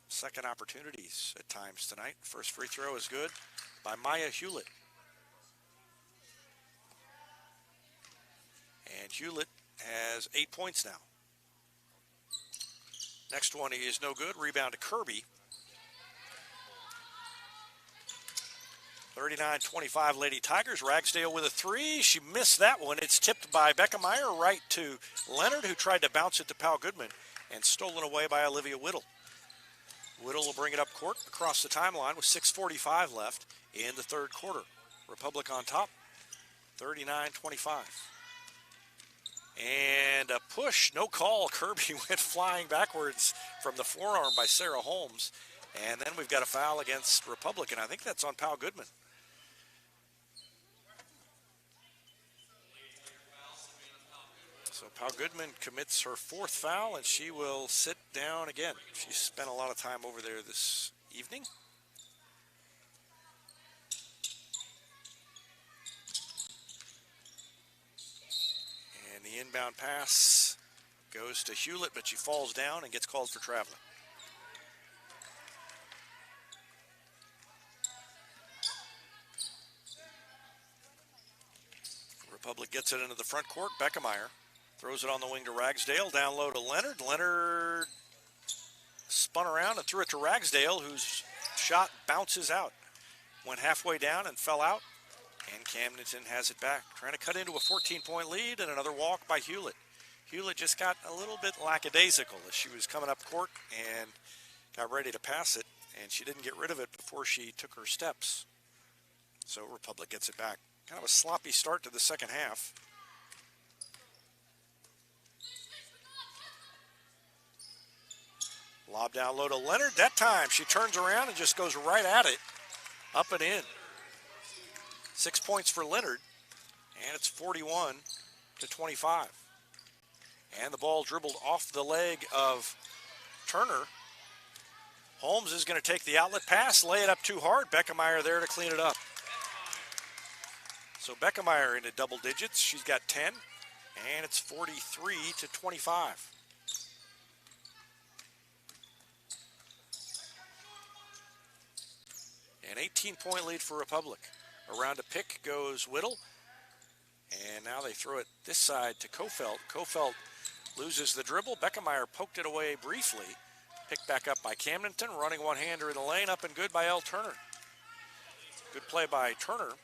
[SPEAKER 1] second opportunities at times tonight. First free throw is good by Maya Hewlett. And Hewlett has 8 points now. Next one is no good. Rebound to Kirby. 39-25 Lady Tigers. Ragsdale with a three. She missed that one. It's tipped by Beckemeyer right to Leonard, who tried to bounce it to Powell-Goodman, and stolen away by Olivia Whittle. Whittle will bring it up court across the timeline with 6:45 left in the third quarter. Republic on top, 39-25. And a push, no call. Kirby went flying backwards from the forearm by Sarah Holmes. And then we've got a foul against Republic, and I think that's on Powell-Goodman. So Powell-Goodman commits her fourth foul, and she will sit down again. She's spent a lot of time over there this evening. And the inbound pass goes to Hewlett, but she falls down and gets called for traveling. Republic gets it into the front court. Beckemeyer throws it on the wing to Ragsdale. Down low to Leonard. Leonard spun around and threw it to Ragsdale, whose shot bounces out. Went halfway down and fell out. And Camdenton has it back. Trying to cut into a 14-point lead, and another walk by Hewlett. Hewlett just got a little bit lackadaisical as she was coming up court and got ready to pass it, and she didn't get rid of it before she took her steps. So Republic gets it back. Kind of a sloppy start to the second half. Lob down low to Leonard. That time she turns around and just goes right at it. Up and in. 6 points for Leonard. And it's 41-25. And the ball dribbled off the leg of Turner. Holmes is going to take the outlet pass, lay it up too hard. Beckemeyer there to clean it up. So Beckemeyer into double digits. She's got 10, and it's 43-25. An 18-point lead for Republic. Around a pick goes Whittle, and now they throw it this side to Kofelt. Kofelt loses the dribble. Beckemeyer poked it away briefly. Picked back up by Camdenton, running one-hander in the lane, up and good by L. Turner. Good play by Turner,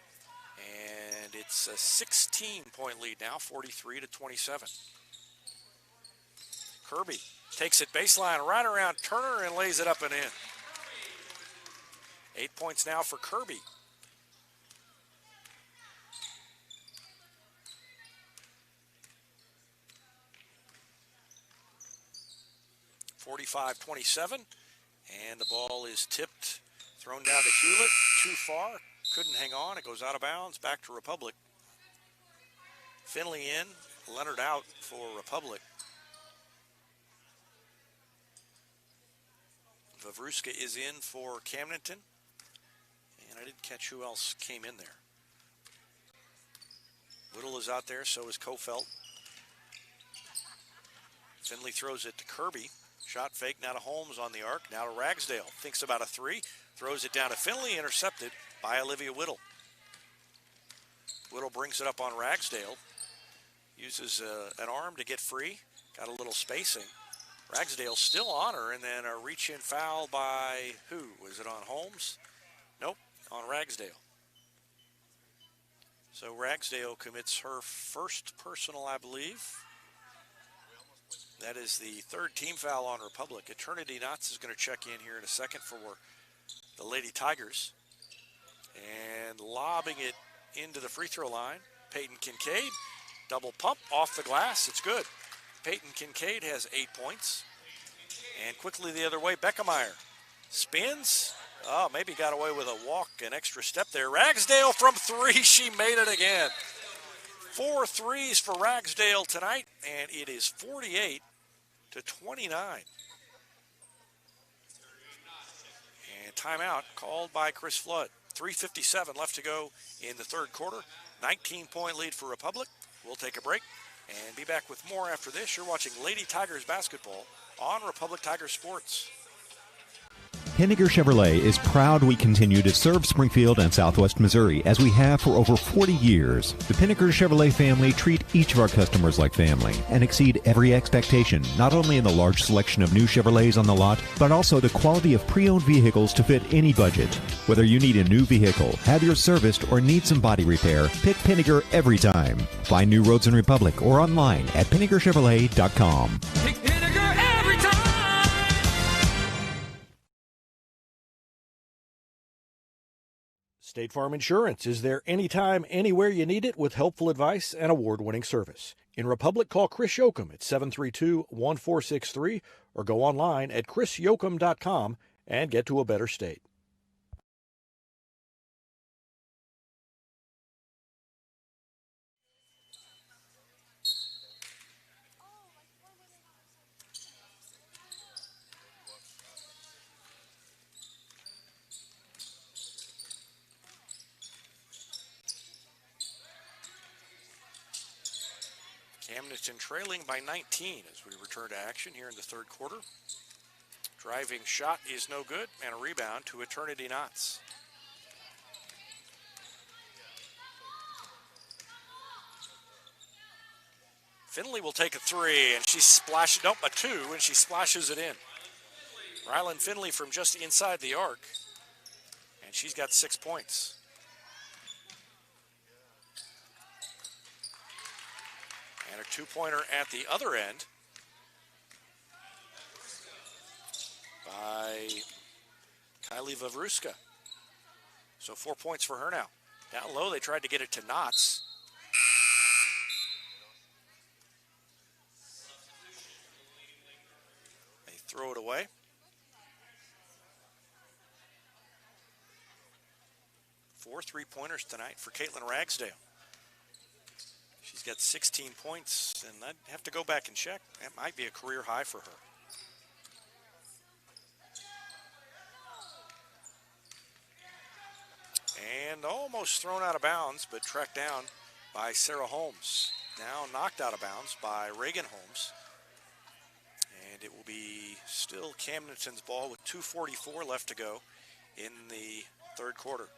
[SPEAKER 1] and it's a 16-point lead now, 43-27. Kirby takes it baseline right around Turner and lays it up and in. 8 points now for Kirby. (45-27), and the ball is tipped, thrown down to Hewlett, too far, couldn't hang on, it goes out of bounds, back to Republic. Finley in, Leonard out for Republic. Vavruska is in for Camdenton, and I didn't catch who else came in there. Whittle is out there, so is Kofelt. Finley throws it to Kirby. Shot fake now to Holmes on the arc, now to Ragsdale. Thinks about a three, throws it down to Finley, intercepted by Olivia Whittle. Whittle brings it up on Ragsdale. Uses an arm to get free, got a little spacing. Ragsdale still on her, and then a reach-in foul by who? Was it on Holmes? Nope, on Ragsdale. So Ragsdale commits her first personal, I believe. That is the third team foul on Republic. Eternity Knots is going to check in here in a second for the Lady Tigers. And lobbing it into the free throw line, Peyton Kincaid. Double pump off the glass, it's good. Peyton Kincaid has 8 points. And quickly the other way, Beckemeyer spins. Oh, maybe got away with a walk, an extra step there. Ragsdale from three, she made it again. 4 threes for Ragsdale tonight, and it is 48-29. And timeout called by Chris Flood. 3:57 left to go in the third quarter. 19-point lead for Republic. We'll take a break and be back with more after this. You're watching Lady Tigers basketball on Republic Tiger Sports.
[SPEAKER 3] Henniger Chevrolet is proud we continue to serve Springfield and Southwest Missouri as we have for over 40 years. The Pinnaker Chevrolet family treat each of our customers like family and exceed every expectation, not only in the large selection of new Chevrolets on the lot, but also the quality of pre-owned vehicles to fit any budget. Whether you need a new vehicle, have yours serviced, or need some body repair, pick Pinnaker every time. Find new roads in Republic or online at PinnakerChevrolet.com.
[SPEAKER 4] Pick Vinegar every time.
[SPEAKER 2] State Farm Insurance is there anytime, anywhere you need it with helpful advice and award-winning service. In Republic, call Chris Yoakum at 732-1463 or go online at chrisyoakum.com and get to a better state.
[SPEAKER 1] Camdenton trailing by 19 as we return to action here in the third quarter. Driving shot is no good, and a rebound to Eternity Knots. Finley will take a three, and she splashes, nope, a two, and she splashes it in. Rylan Finley from just inside the arc, and she's got 6 points. And a two-pointer at the other end by Kylie Vavruska. So 4 points for her now. Down low, they tried to get it to Knotts. They throw it away. Four three-pointers tonight for Caitlin Ragsdale. She's got 16 points, and I'd have to go back and check. That might be a career high for her. And almost thrown out of bounds, but tracked down by Sarah Holmes. Now knocked out of bounds by Reagan Holmes. And it will be still Camdenton's ball with 2:44 left to go in the third quarter.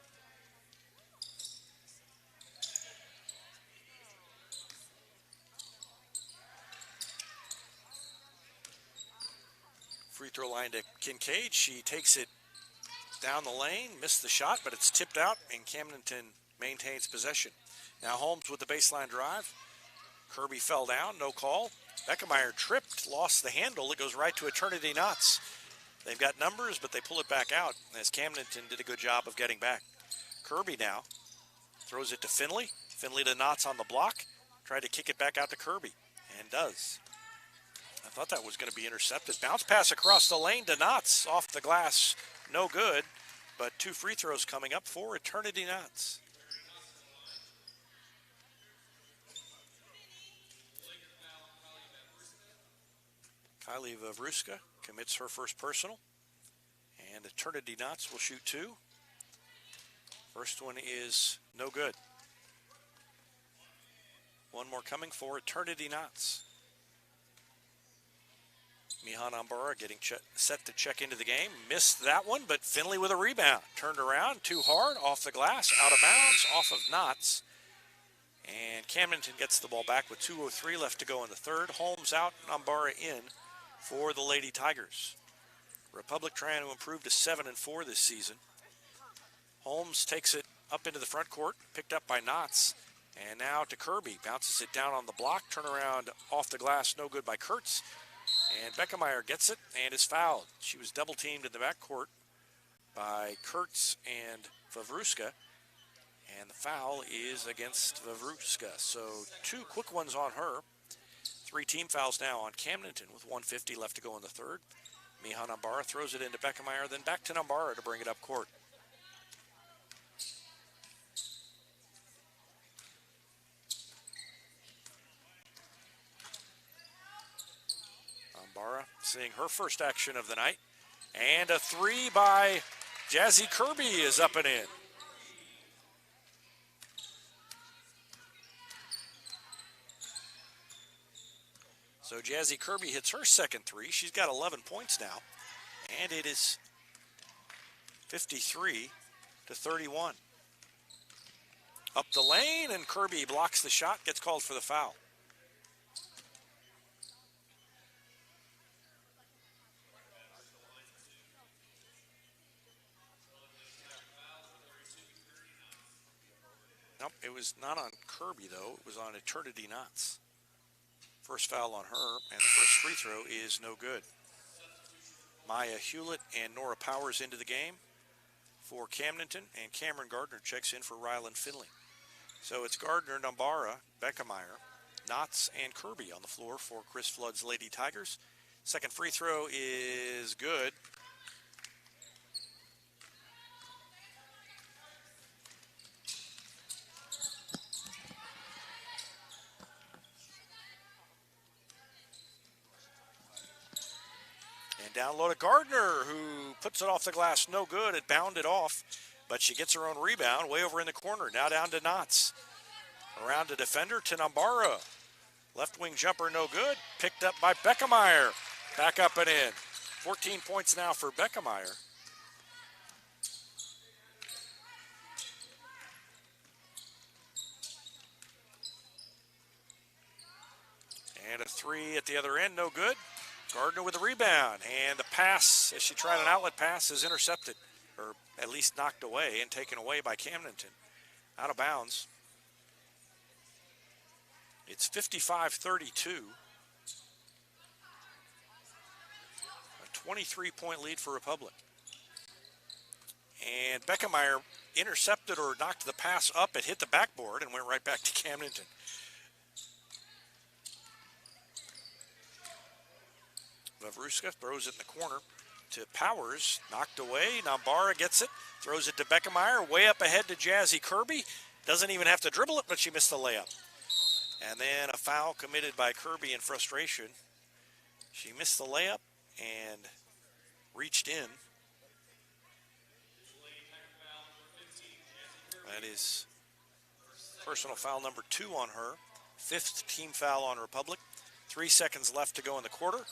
[SPEAKER 1] Free throw line to Kincaid. She takes it down the lane, missed the shot, but it's tipped out, and Camdenton maintains possession. Now Holmes with the baseline drive. Kirby fell down, no call. Beckemeyer tripped, lost the handle. It goes right to Eternity Knotts. They've got numbers, but they pull it back out, as Camdenton did a good job of getting back. Kirby now throws it to Finley. Finley to Knotts on the block. Tried to kick it back out to Kirby, and does. I thought that was going to be intercepted. Bounce pass across the lane to Knotts, off the glass. No good, but two free throws coming up for Eternity Knotts. Kylie Vavruska commits her first personal, and Eternity Knotts will shoot two. First one is no good. One more coming for Eternity Knotts. Mihan Ambara getting set to check into the game. Missed that one, but Finley with a rebound. Turned around, too hard, off the glass, out of bounds, off of Knotts. And Camdenton gets the ball back with 2:03 left to go in the third. Holmes out, Ambara in for the Lady Tigers. Republic trying to improve to 7-4 this season. Holmes takes it up into the front court, picked up by Knotts. And now to Kirby, bounces it down on the block, turnaround off the glass, no good by Kurtz. And Beckemeyer gets it and is fouled. She was double teamed in the backcourt by Kurtz and Vavruska. And the foul is against Vavruska. So two quick ones on her. 3 team fouls now on Camdenton with 1:50 left to go in the third. Mihan Ambara throws it into Beckemeyer, then back to Ambara to bring it up court. Ambara seeing her first action of the night. And a three by Jazzy Kirby is up and in. So Jazzy Kirby hits her second three. She's got 11 points now. And it is 53-31. Up the lane, and Kirby blocks the shot, gets called for the foul. Nope, it was not on Kirby, though. It was on Eternity Knotts. First foul on her, and the first free throw is no good. Maya Hewlett and Nora Powers into the game for Camdenton, and Cameron Gardner checks in for Ryland Finley. So it's Gardner, Ambara, Beckemeyer, Knotts, and Kirby on the floor for Chris Flood's Lady Tigers. Second free throw is good. Down low to Gardner, who puts it off the glass, no good. It bounded off, but she gets her own rebound way over in the corner. Now down to Knotts. Around to defender to Ambara. Left wing jumper, no good. Picked up by Beckemeyer. Back up and in. 14 points now for Beckemeyer. And a three at the other end, no good. Gardner with a rebound, and the pass, as she tried an outlet pass, is intercepted, or at least knocked away and taken away by Camdenton. Out of bounds. It's 55-32. A 23-point lead for Republic. And Beckemeyer intercepted or knocked the pass up. It hit the backboard and went right back to Camdenton. Lavruska throws it in the corner to Powers. Knocked away. Nambara gets it. Throws it to Beckemeyer. Way up ahead to Jazzy Kirby. Doesn't even have to dribble it, but she missed the layup. And then a foul committed by Kirby in frustration. She missed the layup and reached in. That is personal foul number 2 on her. 5th team foul on Republic. 3 seconds left to go in the quarter.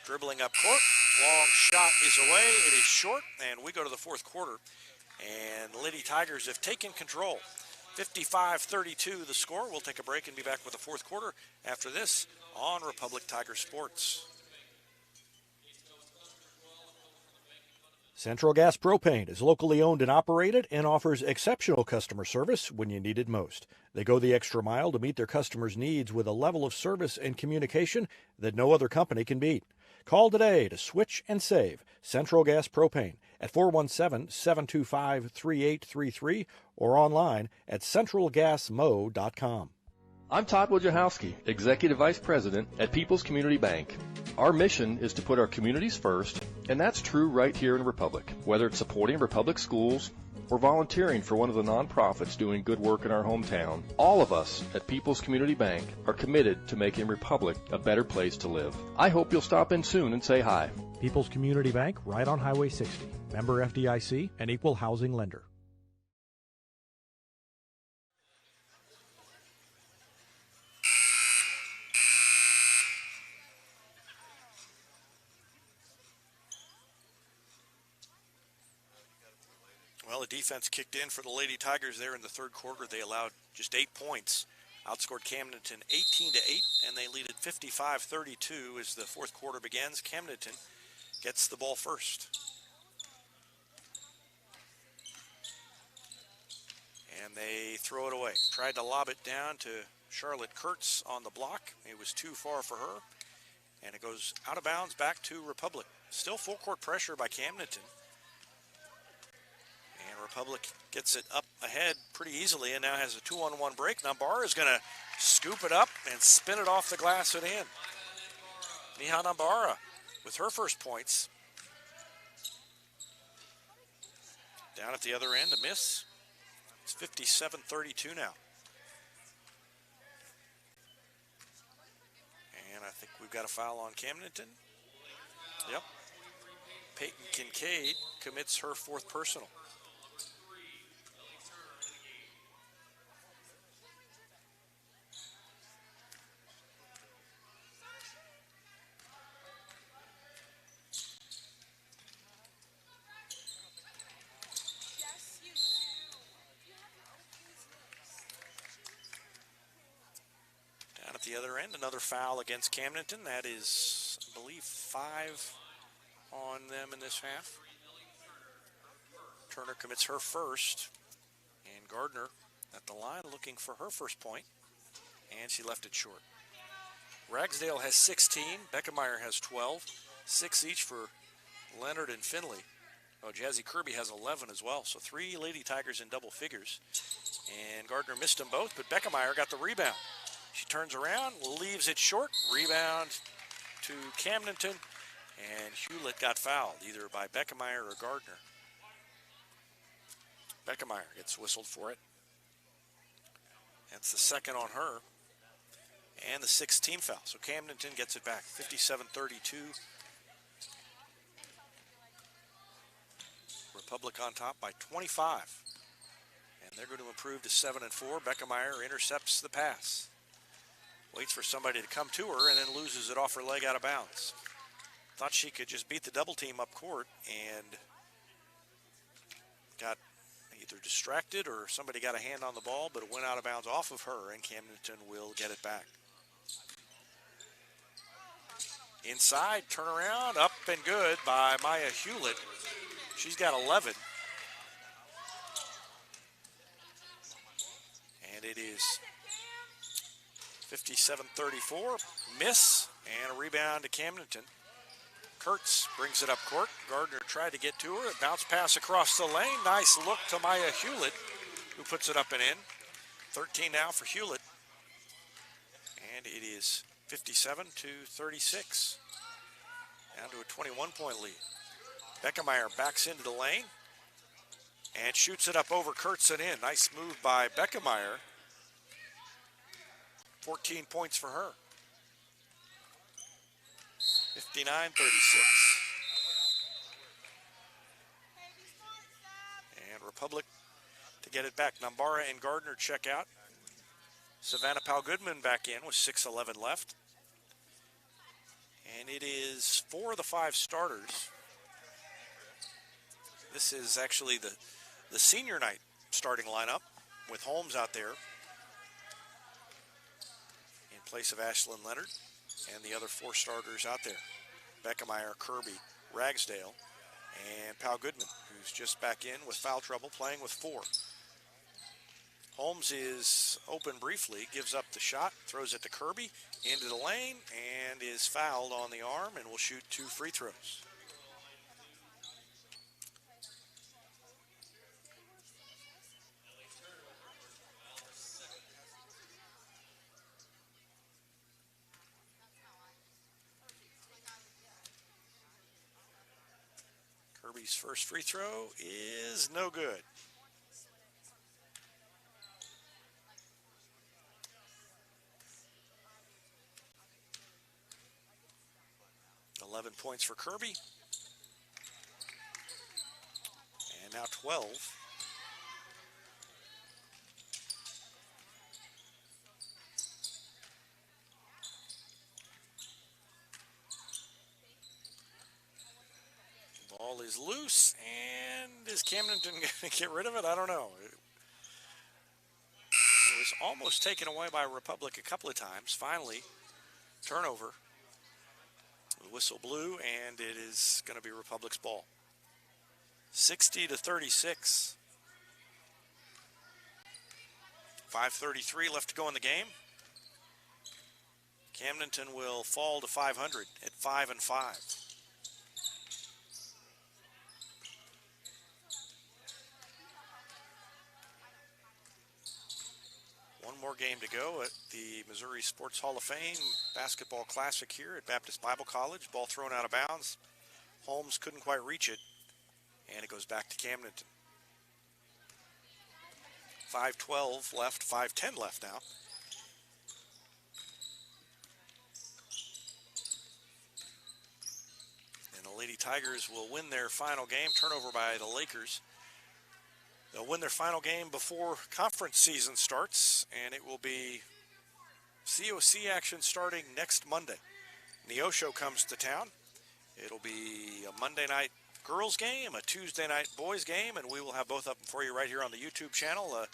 [SPEAKER 1] Dribbling up court. Long shot is away. It is short, and we go to the 4th quarter. And the Lady Tigers have taken control. 55-32 the score. We'll take a break and be back with the 4th quarter after this on Republic Tiger Sports.
[SPEAKER 2] Central Gas Propane is locally owned and operated and offers exceptional customer service when you need it most. They go the extra mile to meet their customers' needs with a level of service and communication that no other company can beat. Call today to switch and save Central Gas Propane at 417-725-3833 or online at centralgasmo.com.
[SPEAKER 5] I'm Todd Wojciechowski, Executive Vice President at People's Community Bank. Our mission is to put our communities first, and that's true right here in Republic. Whether it's supporting Republic schools or volunteering for one of the nonprofits doing good work in our hometown, all of us at People's Community Bank are committed to making Republic a better place to live. I hope you'll stop in soon and say hi.
[SPEAKER 2] People's Community Bank, right on Highway 60. Member FDIC, an equal housing lender.
[SPEAKER 1] Well, the defense kicked in for the Lady Tigers there in the 3rd quarter. They allowed just 8 points. Outscored Camdenton 18-8, and they lead at 55-32 as the 4th quarter begins. Camdenton gets the ball first. And they throw it away. Tried to lob it down to Charlotte Kurtz on the block. It was too far for her. And it goes out of bounds back to Republic. Still full court pressure by Camdenton. And Republic gets it up ahead pretty easily and now has a 2-on-1 break. Nambara is going to scoop it up and spin it off the glass and in. Neha Nambara with her first points. Down at the other end, a miss. It's 57-32 now. And I think we've got a foul on Camdenton. Yep. Peyton Kincaid commits her 4th personal. The other end, another foul against Camdenton. That is, I believe, 5 on them in this half. Turner commits her first, and Gardner at the line looking for her first point, and she left it short. Ragsdale has 16, Beckemeyer has 12, 6 each for Leonard and Finley. Oh, Jazzy Kirby has 11 as well, so 3 Lady Tigers in double figures, and Gardner missed them both, but Beckemeyer got the rebound. She turns around, leaves it short, rebound to Camdenton, and Hewlett got fouled, either by Beckemeyer or Gardner. Beckemeyer gets whistled for it. That's the 2nd on her, and the 6th team foul. So Camdenton gets it back, 57-32. Republic on top by 25. And they're going to improve to 7-4. Beckemeyer intercepts the pass. Waits for somebody to come to her and then loses it off her leg out of bounds. Thought she could just beat the double team up court and got either distracted or somebody got a hand on the ball, but it went out of bounds off of her, and Camdenton will get it back. Inside, turnaround, up and good by Maya Hewlett. She's got 11. And it is 57-34, miss, and a rebound to Camdenton. Kurtz brings it up court. Gardner tried to get to her. A bounce pass across the lane. Nice look to Maya Hewlett, who puts it up and in. 13 now for Hewlett. And it is 57-36. Down to a 21-point lead. Beckemeyer backs into the lane and shoots it up over Kurtz and in. Nice move by Beckemeyer. 14 points for her. 59-36. And Republic to get it back. Nambara and Gardner check out. Savannah Powell-Goodman back in with 6:11 left. And it is 4 of the 5 starters. This is actually the senior night starting lineup with Holmes out there in place of Ashlyn Leonard and the other 4 starters out there. Beckemeyer, Kirby, Ragsdale, and Powell-Goodman, who's just back in with foul trouble, playing with 4. Holmes is open briefly, gives up the shot, throws it to Kirby, into the lane, and is fouled on the arm and will shoot 2 free throws. Kirby's first free throw is no good. 11 points for Kirby. And now 12. Ball is loose, and is Camdenton going to get rid of it? I don't know. It was almost taken away by Republic a couple of times. Finally, turnover. The whistle blew, and it is going to be Republic's ball. 60-36. 5:33 left to go in the game. Camdenton will fall to 500 at 5-5. One more game to go at the Missouri Sports Hall of Fame Basketball Classic here at Baptist Bible College. Ball thrown out of bounds. Holmes couldn't quite reach it, and it goes back to Camdenton. 5:12 left, 5:10 left now. And the Lady Tigers will win their final game. Turnover by the Lakers. They'll win their final game before conference season starts, and it will be COC action starting next Monday. Neosho comes to town. It'll be a Monday night girls game, a Tuesday night boys game, and we will have both up for you right here on the YouTube channel. A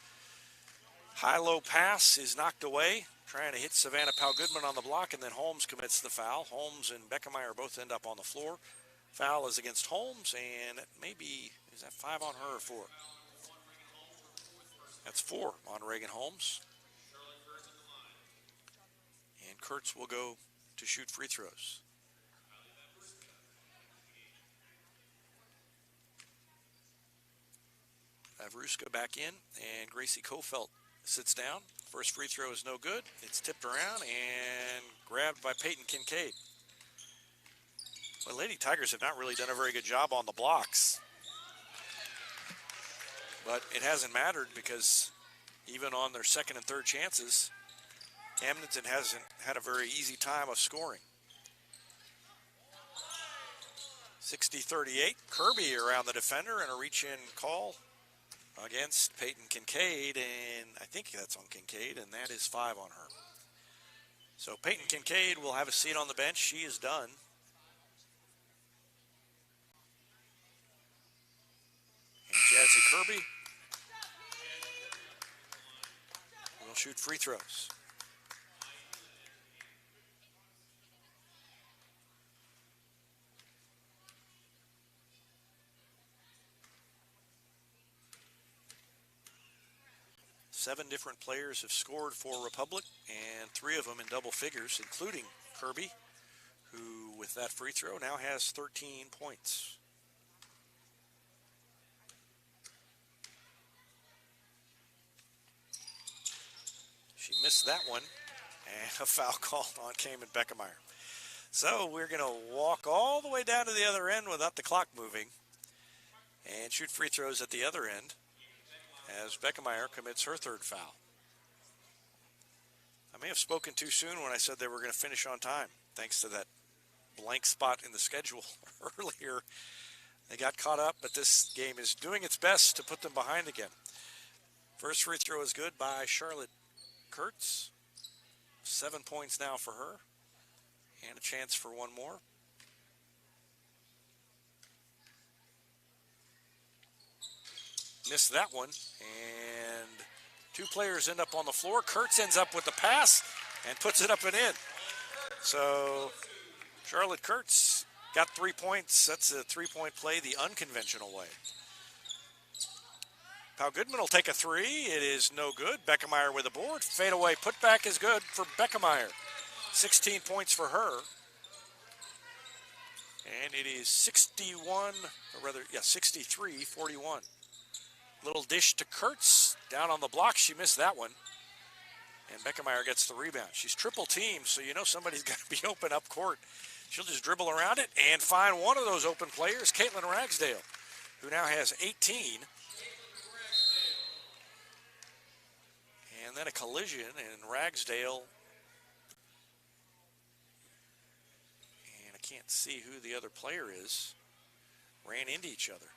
[SPEAKER 1] high-low pass is knocked away, trying to hit Savannah Powell-Goodman on the block, and then Holmes commits the foul. Holmes and Beckemeyer both end up on the floor. Foul is against Holmes, and it may be, is that 5 on her or 4? That's 4 on Reagan Holmes. And Kurtz will go to shoot free throws. Avruska back in, and Gracie Kofelt sits down. First free throw is no good. It's tipped around and grabbed by Peyton Kincaid. Well, Lady Tigers have not really done a very good job on the blocks. But it hasn't mattered because even on their second and third chances, Camdenton hasn't had a very easy time of scoring. 60-38, Kirby around the defender and a reach-in call against Peyton Kincaid, and I think that's on Kincaid, and that is 5 on her. So Peyton Kincaid will have a seat on the bench. She is done. And Jazzy Kirby will shoot free throws. Seven different players have scored for Republic, and 3 of them in double figures, including Kirby, who with with that free throw, now has 13 points. She missed that one, and a foul called on Cayman Beckemeyer. So we're going to walk all the way down to the other end without the clock moving and shoot free throws at the other end as Beckemeyer commits her third foul. I may have spoken too soon when I said they were going to finish on time, thanks to that blank spot in the schedule earlier. They got caught up, but this game is doing its best to put them behind again. First free throw is good by Charlotte Kurtz. 7 points now for her, and a chance for one more. Missed that one, and two players end up on the floor. Kurtz ends up with the pass and puts it up and in. So Charlotte Kurtz got 3 points. That's a three-point play the unconventional way. Pau Goodman will take a three. It is no good. Beckemeyer with a board. Fadeaway putback is good for Beckemeyer. 16 points for her. And it is 63-41. Little dish to Kurtz. Down on the block. She missed that one. And Beckemeyer gets the rebound. She's triple teamed, so you know somebody's got to be open up court. She'll just dribble around it and find one of those open players, Caitlin Ragsdale, who now has 18. And then a collision, and Ragsdale, and I can't see who the other player is, ran into each other.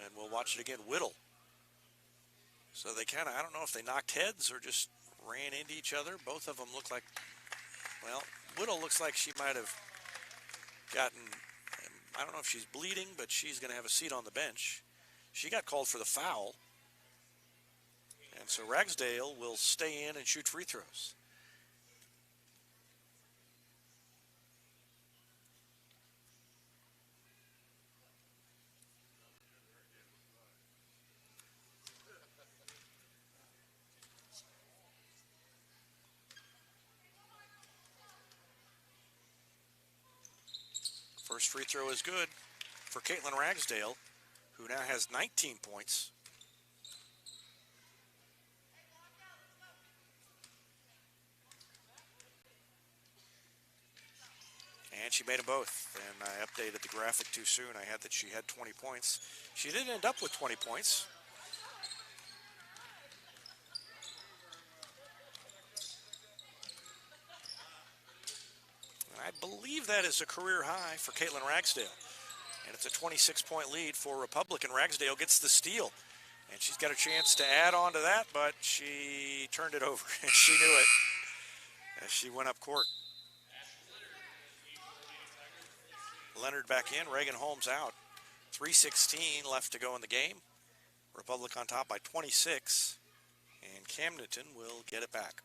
[SPEAKER 1] And we'll watch it again, Whittle. So they kind of, I don't know if they knocked heads or just ran into each other. Both of them look like, well, Whittle looks like she might have gotten, I don't know if she's bleeding, but she's going to have a seat on the bench. She got called for the foul. And so Ragsdale will stay in and shoot free throws. First free throw is good for Caitlin Ragsdale, who now has 19 points. And she made them both. And I updated the graphic too soon. I had that she had 20 points. She did end up with 20 points. And I believe that is a career high for Caitlin Ragsdale. And it's a 26-point lead for Republican. Ragsdale gets the steal. And she's got a chance to add on to that, but she turned it over. And she knew it as she went up court. Leonard back in, Reagan Holmes out. 3:16 left to go in the game. Republic on top by 26. And Camdenton will get it back.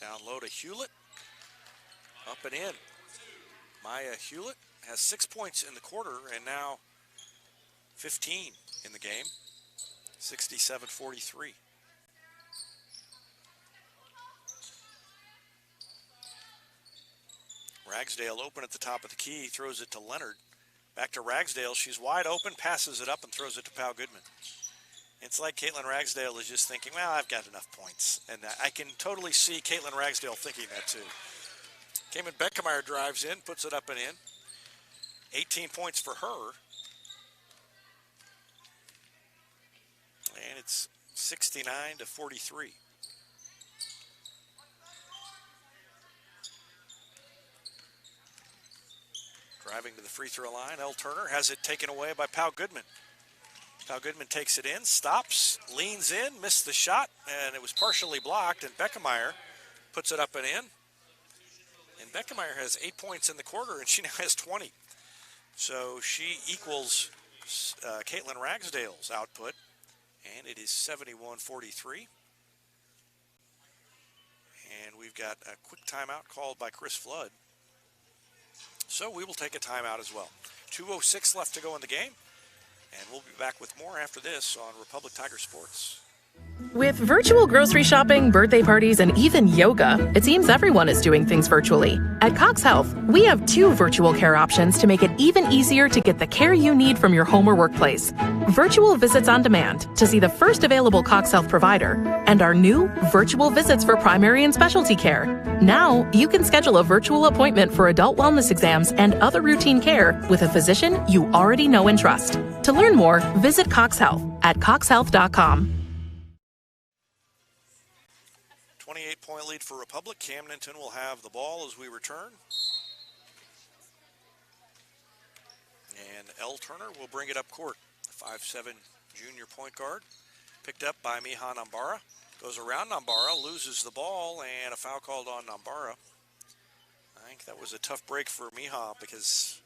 [SPEAKER 1] Down low to Hewlett. Up and in. Maya Hewlett has 6 points in the quarter and now 15 in the game. 67-43. Ragsdale open at the top of the key, throws it to Leonard. Back to Ragsdale, she's wide open, passes it up and throws it to Pau Goodman. It's like Caitlin Ragsdale is just thinking, well, I've got enough points. And I can totally see Caitlin Ragsdale thinking that too. Cayman Beckemeyer drives in, puts it up and in. 18 points for her. And it's 69-43. Driving to the free throw line, Elle Turner has it taken away by Pau Goodman. Pau Goodman takes it in, stops, leans in, missed the shot, and it was partially blocked, and Beckemeyer puts it up and in. And Beckemeyer has 8 points in the quarter, and she now has 20. So she equals Caitlin Ragsdale's output. And it is 71-43. And we've got a quick timeout called by Chris Flood. So we will take a timeout as well. 2:06 left to go in the game. And we'll be back with more after this on Republic Tiger Sports.
[SPEAKER 6] With virtual grocery shopping, birthday parties, and even yoga, it seems everyone is doing things virtually. At Cox Health, we have 2 virtual care options to make it even easier to get the care you need from your home or workplace. Virtual visits on demand to see the first available Cox Health provider, and our new virtual visits for primary and specialty care. Now, you can schedule a virtual appointment for adult wellness exams and other routine care with a physician you already know and trust. To learn more, visit Cox Health at coxhealth.com.
[SPEAKER 1] 28-point lead for Republic. Camdenton will have the ball as we return. And L. Turner will bring it up court. 5'7" junior point guard. Picked up by Miha Nambara. Goes around Nambara, loses the ball, and a foul called on Nambara. I think that was a tough break for Miha because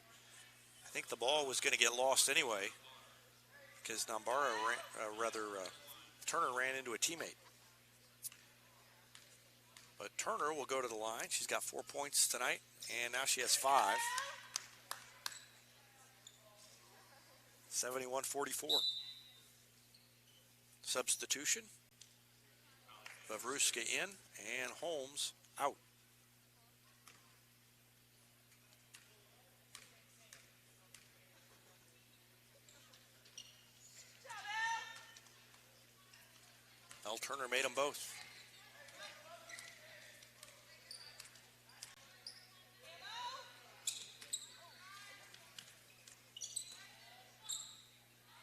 [SPEAKER 1] I think the ball was going to get lost anyway because Turner ran into a teammate. But Turner will go to the line. She's got 4 points tonight, and now she has 5. 71-44. Substitution. Vavruska in, and Holmes out. L. Turner made them both.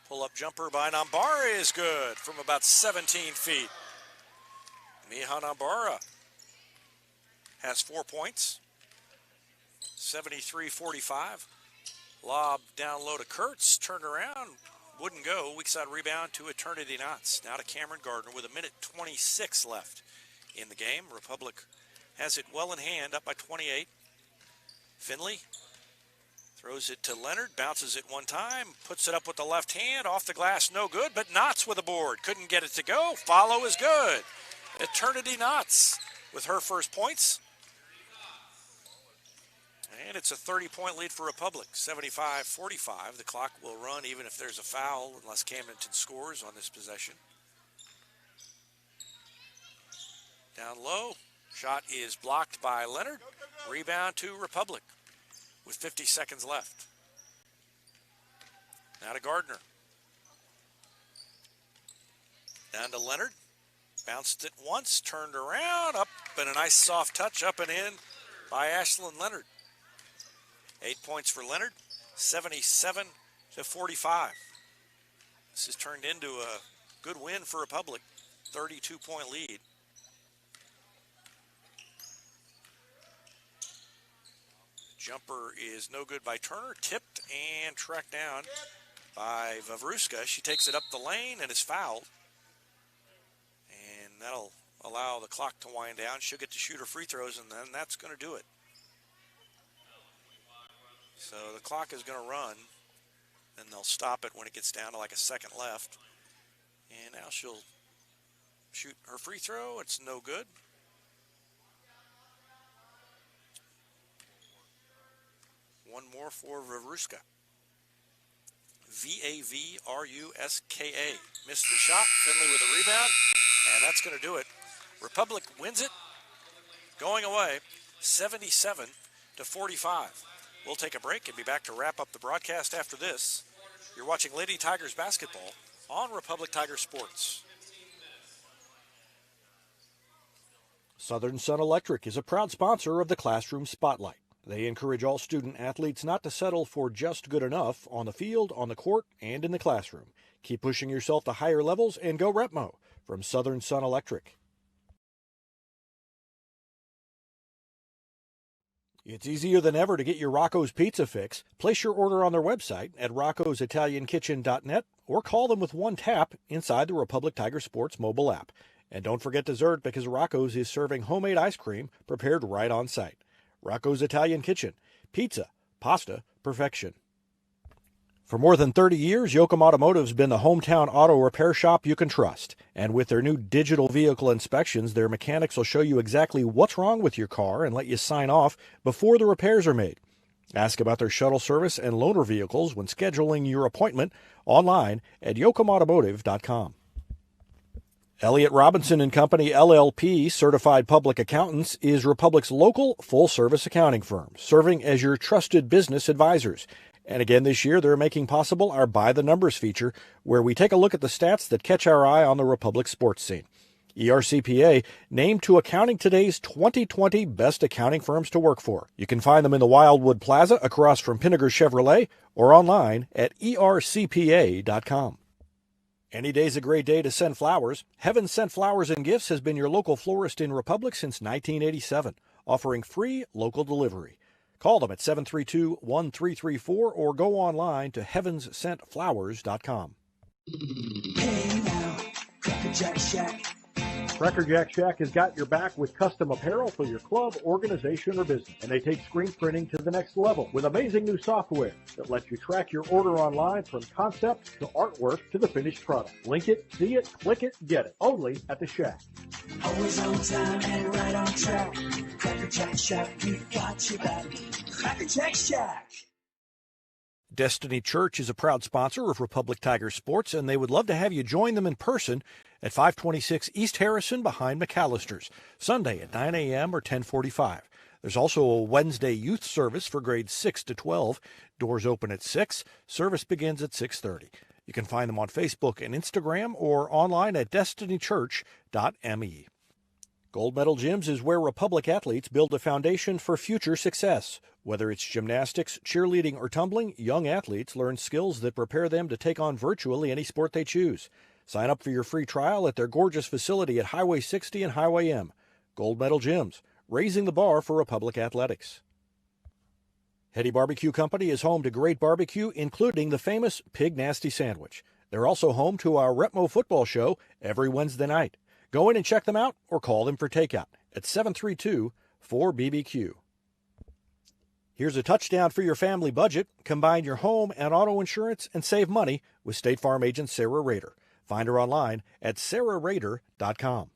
[SPEAKER 1] Pull-up jumper by Nambara is good from about 17 feet. Miha Nambara has 4 points. 73-45. Lob down low to Kurtz. Turned around. Wouldn't go. Weak side rebound to Eternity Knots. Now to Cameron Gardner with 1:26 left in the game. Republic has it well in hand, up by 28. Finley throws it to Leonard, bounces it one time, puts it up with the left hand, off the glass, no good, but Knots with a board. Couldn't get it to go. Follow is good. Eternity Knots with her first points. And it's a 30-point lead for Republic, 75-45. The clock will run even if there's a foul, unless Camdenton scores on this possession. Down low, shot is blocked by Leonard. Rebound to Republic with 50 seconds left. Now to Gardner. Down to Leonard. Bounced it once, turned around, up, and a nice soft touch up and in by Ashlyn Leonard. 8 points for Leonard, 77-45. This has turned into a good win for Republic, 32-point lead. Jumper is no good by Turner, tipped and tracked down by Vavruska. She takes it up the lane and is fouled. And that'll allow the clock to wind down. She'll get to shoot her free throws, and then that's going to do it. So the clock is going to run, and they'll stop it when it gets down to like a second left. And now she'll shoot her free throw. It's no good. One more for Vavruska. Vavruska. Missed the shot. Finley with a rebound, and that's going to do it. Republic wins it. Going away, 77-45. We'll take a break and be back to wrap up the broadcast after this. You're watching Lady Tigers basketball on Republic Tiger Sports.
[SPEAKER 2] Southern Sun Electric is a proud sponsor of the Classroom Spotlight. They encourage all student athletes not to settle for just good enough on the field, on the court, and in the classroom. Keep pushing yourself to higher levels and go Repmo from Southern Sun Electric. It's easier than ever to get your Rocco's Pizza fix. Place your order on their website at roccositaliankitchen.net or call them with one tap inside the Republic Tiger Sports mobile app. And don't forget dessert because Rocco's is serving homemade ice cream prepared right on site. Rocco's Italian Kitchen. Pizza, pasta, perfection. For more than 30 years, Yoakum Automotive's been the hometown auto repair shop you can trust. And with their new digital vehicle inspections, their mechanics will show you exactly what's wrong with your car and let you sign off before the repairs are made. Ask about their shuttle service and loaner vehicles when scheduling your appointment online at yoakumautomotive.com. Elliott Robinson & Company, LLP, Certified Public Accountants, is Republic's local full-service accounting firm, serving as your trusted business advisors. And again this year, they're making possible our By the Numbers feature, where we take a look at the stats that catch our eye on the Republic sports scene. ERCPA named to Accounting Today's 2020 Best Accounting Firms to Work For. You can find them in the Wildwood Plaza across from Pinnaker Chevrolet or online at ercpa.com. Any day's a great day to send flowers. Heaven Sent Flowers and Gifts has been your local florist in Republic since 1987, offering free local delivery. Call them at 732-1334 or go online to heavenssentflowers.com.
[SPEAKER 7] Hey now, Cracker Jack Shack.
[SPEAKER 2] Cracker Jack Shack has got your back with custom apparel for your club, organization, or business. And they take screen printing to the next level with amazing new software that lets you track your order online from concept to artwork to the finished product. Link it, see it, click it, get it. Only at the Shack.
[SPEAKER 7] Always on time and right on track. Cracker Jack Shack, we got your back. Cracker Jack Shack.
[SPEAKER 2] Destiny Church is a proud sponsor of Republic Tiger Sports, and they would love to have you join them in person at 526 East Harrison behind McAllister's, Sunday at 9 a.m. or 10:45. There's also a Wednesday youth service for grades 6 to 12. Doors open at 6. Service begins at 6:30. You can find them on Facebook and Instagram or online at destinychurch.me. Gold Medal Gyms is where Republic athletes build a foundation for future success. Whether it's gymnastics, cheerleading, or tumbling, young athletes learn skills that prepare them to take on virtually any sport they choose. Sign up for your free trial at their gorgeous facility at Highway 60 and Highway M. Gold Medal Gyms, raising the bar for Republic athletics. Hetty Barbecue Company is home to great barbecue, including the famous Pig Nasty Sandwich. They're also home to our Retmo football show every Wednesday night. Go in and check them out or call them for takeout at 732-4BBQ. Here's a touchdown for your family budget. Combine your home and auto insurance and save money with State Farm agent Sarah Rader. Find her online at sarahrader.com.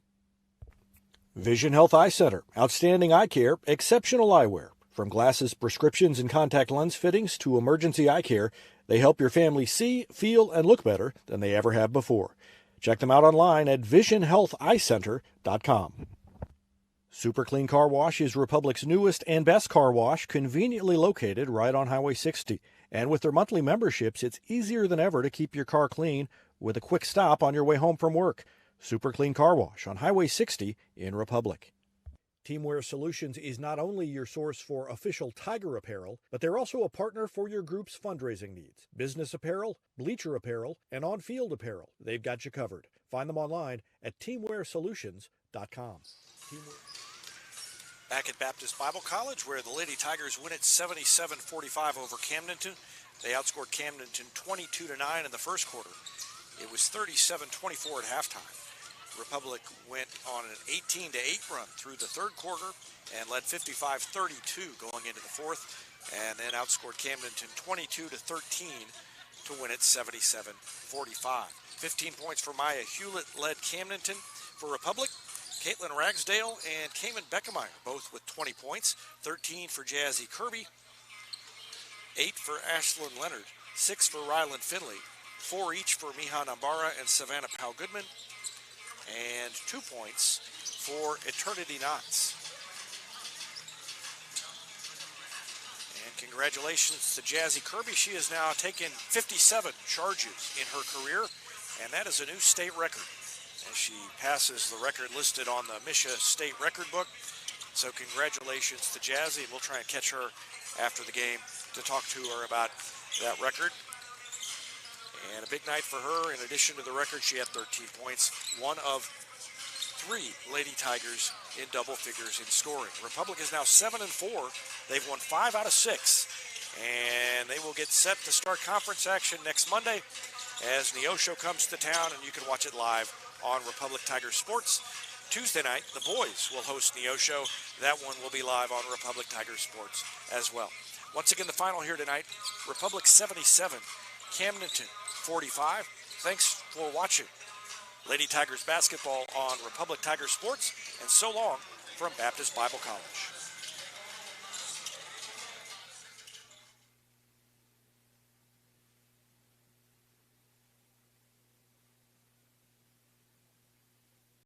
[SPEAKER 2] Vision Health Eye Center. Outstanding eye care, exceptional eyewear. From glasses, prescriptions, and contact lens fittings to emergency eye care, they help your family see, feel, and look better than they ever have before. Check them out online at visionhealtheyecenter.com. Super Clean Car Wash is Republic's newest and best car wash, conveniently located right on Highway 60. And with their monthly memberships, it's easier than ever to keep your car clean with a quick stop on your way home from work. Super Clean Car Wash on Highway 60 in Republic. Teamwear Solutions is not only your source for official Tiger apparel, but they're also a partner for your group's fundraising needs. Business apparel, bleacher apparel, and on-field apparel. They've got you covered. Find them online at teamwearsolutions.com.
[SPEAKER 1] Back at Baptist Bible College, where the Lady Tigers win it 77-45 over Camdenton. They outscored Camdenton 22-9 in the first quarter. It was 37-24 at halftime. Republic went on an 18-8 run through the third quarter and led 55-32 going into the fourth, and then outscored Camdenton 22-13 to win it 77-45. 15 points for Maya Hewlett led Camdenton. For Republic, Caitlin Ragsdale and Cayman Beckemeyer both with 20 points. 13 for Jazzy Kirby, 8 for Ashlyn Leonard, 6 for Ryland Finley, 4 each for Miha Nambara and Savannah Powell-Goodman, and 2 points for Eternity Knots. And congratulations to Jazzy Kirby. She has now taken 57 charges in her career, and that is a new state record, as she passes the record listed on the Misha State Record Book. So congratulations to Jazzy, and we'll try and catch her after the game to talk to her about that record. And a big night for her. In addition to the record, she had 13 points, one of 3 Lady Tigers in double figures in scoring. Republic is now 7-4. They've won 5 out of 6, and they will get set to start conference action next Monday as Neosho comes to town, and you can watch it live on Republic Tiger Sports. Tuesday night, the boys will host Neosho. That one will be live on Republic Tiger Sports as well. Once again, the final here tonight, Republic 77, Camdenton 45. Thanks for watching Lady Tigers basketball on Republic Tiger Sports, and so long from Baptist Bible College.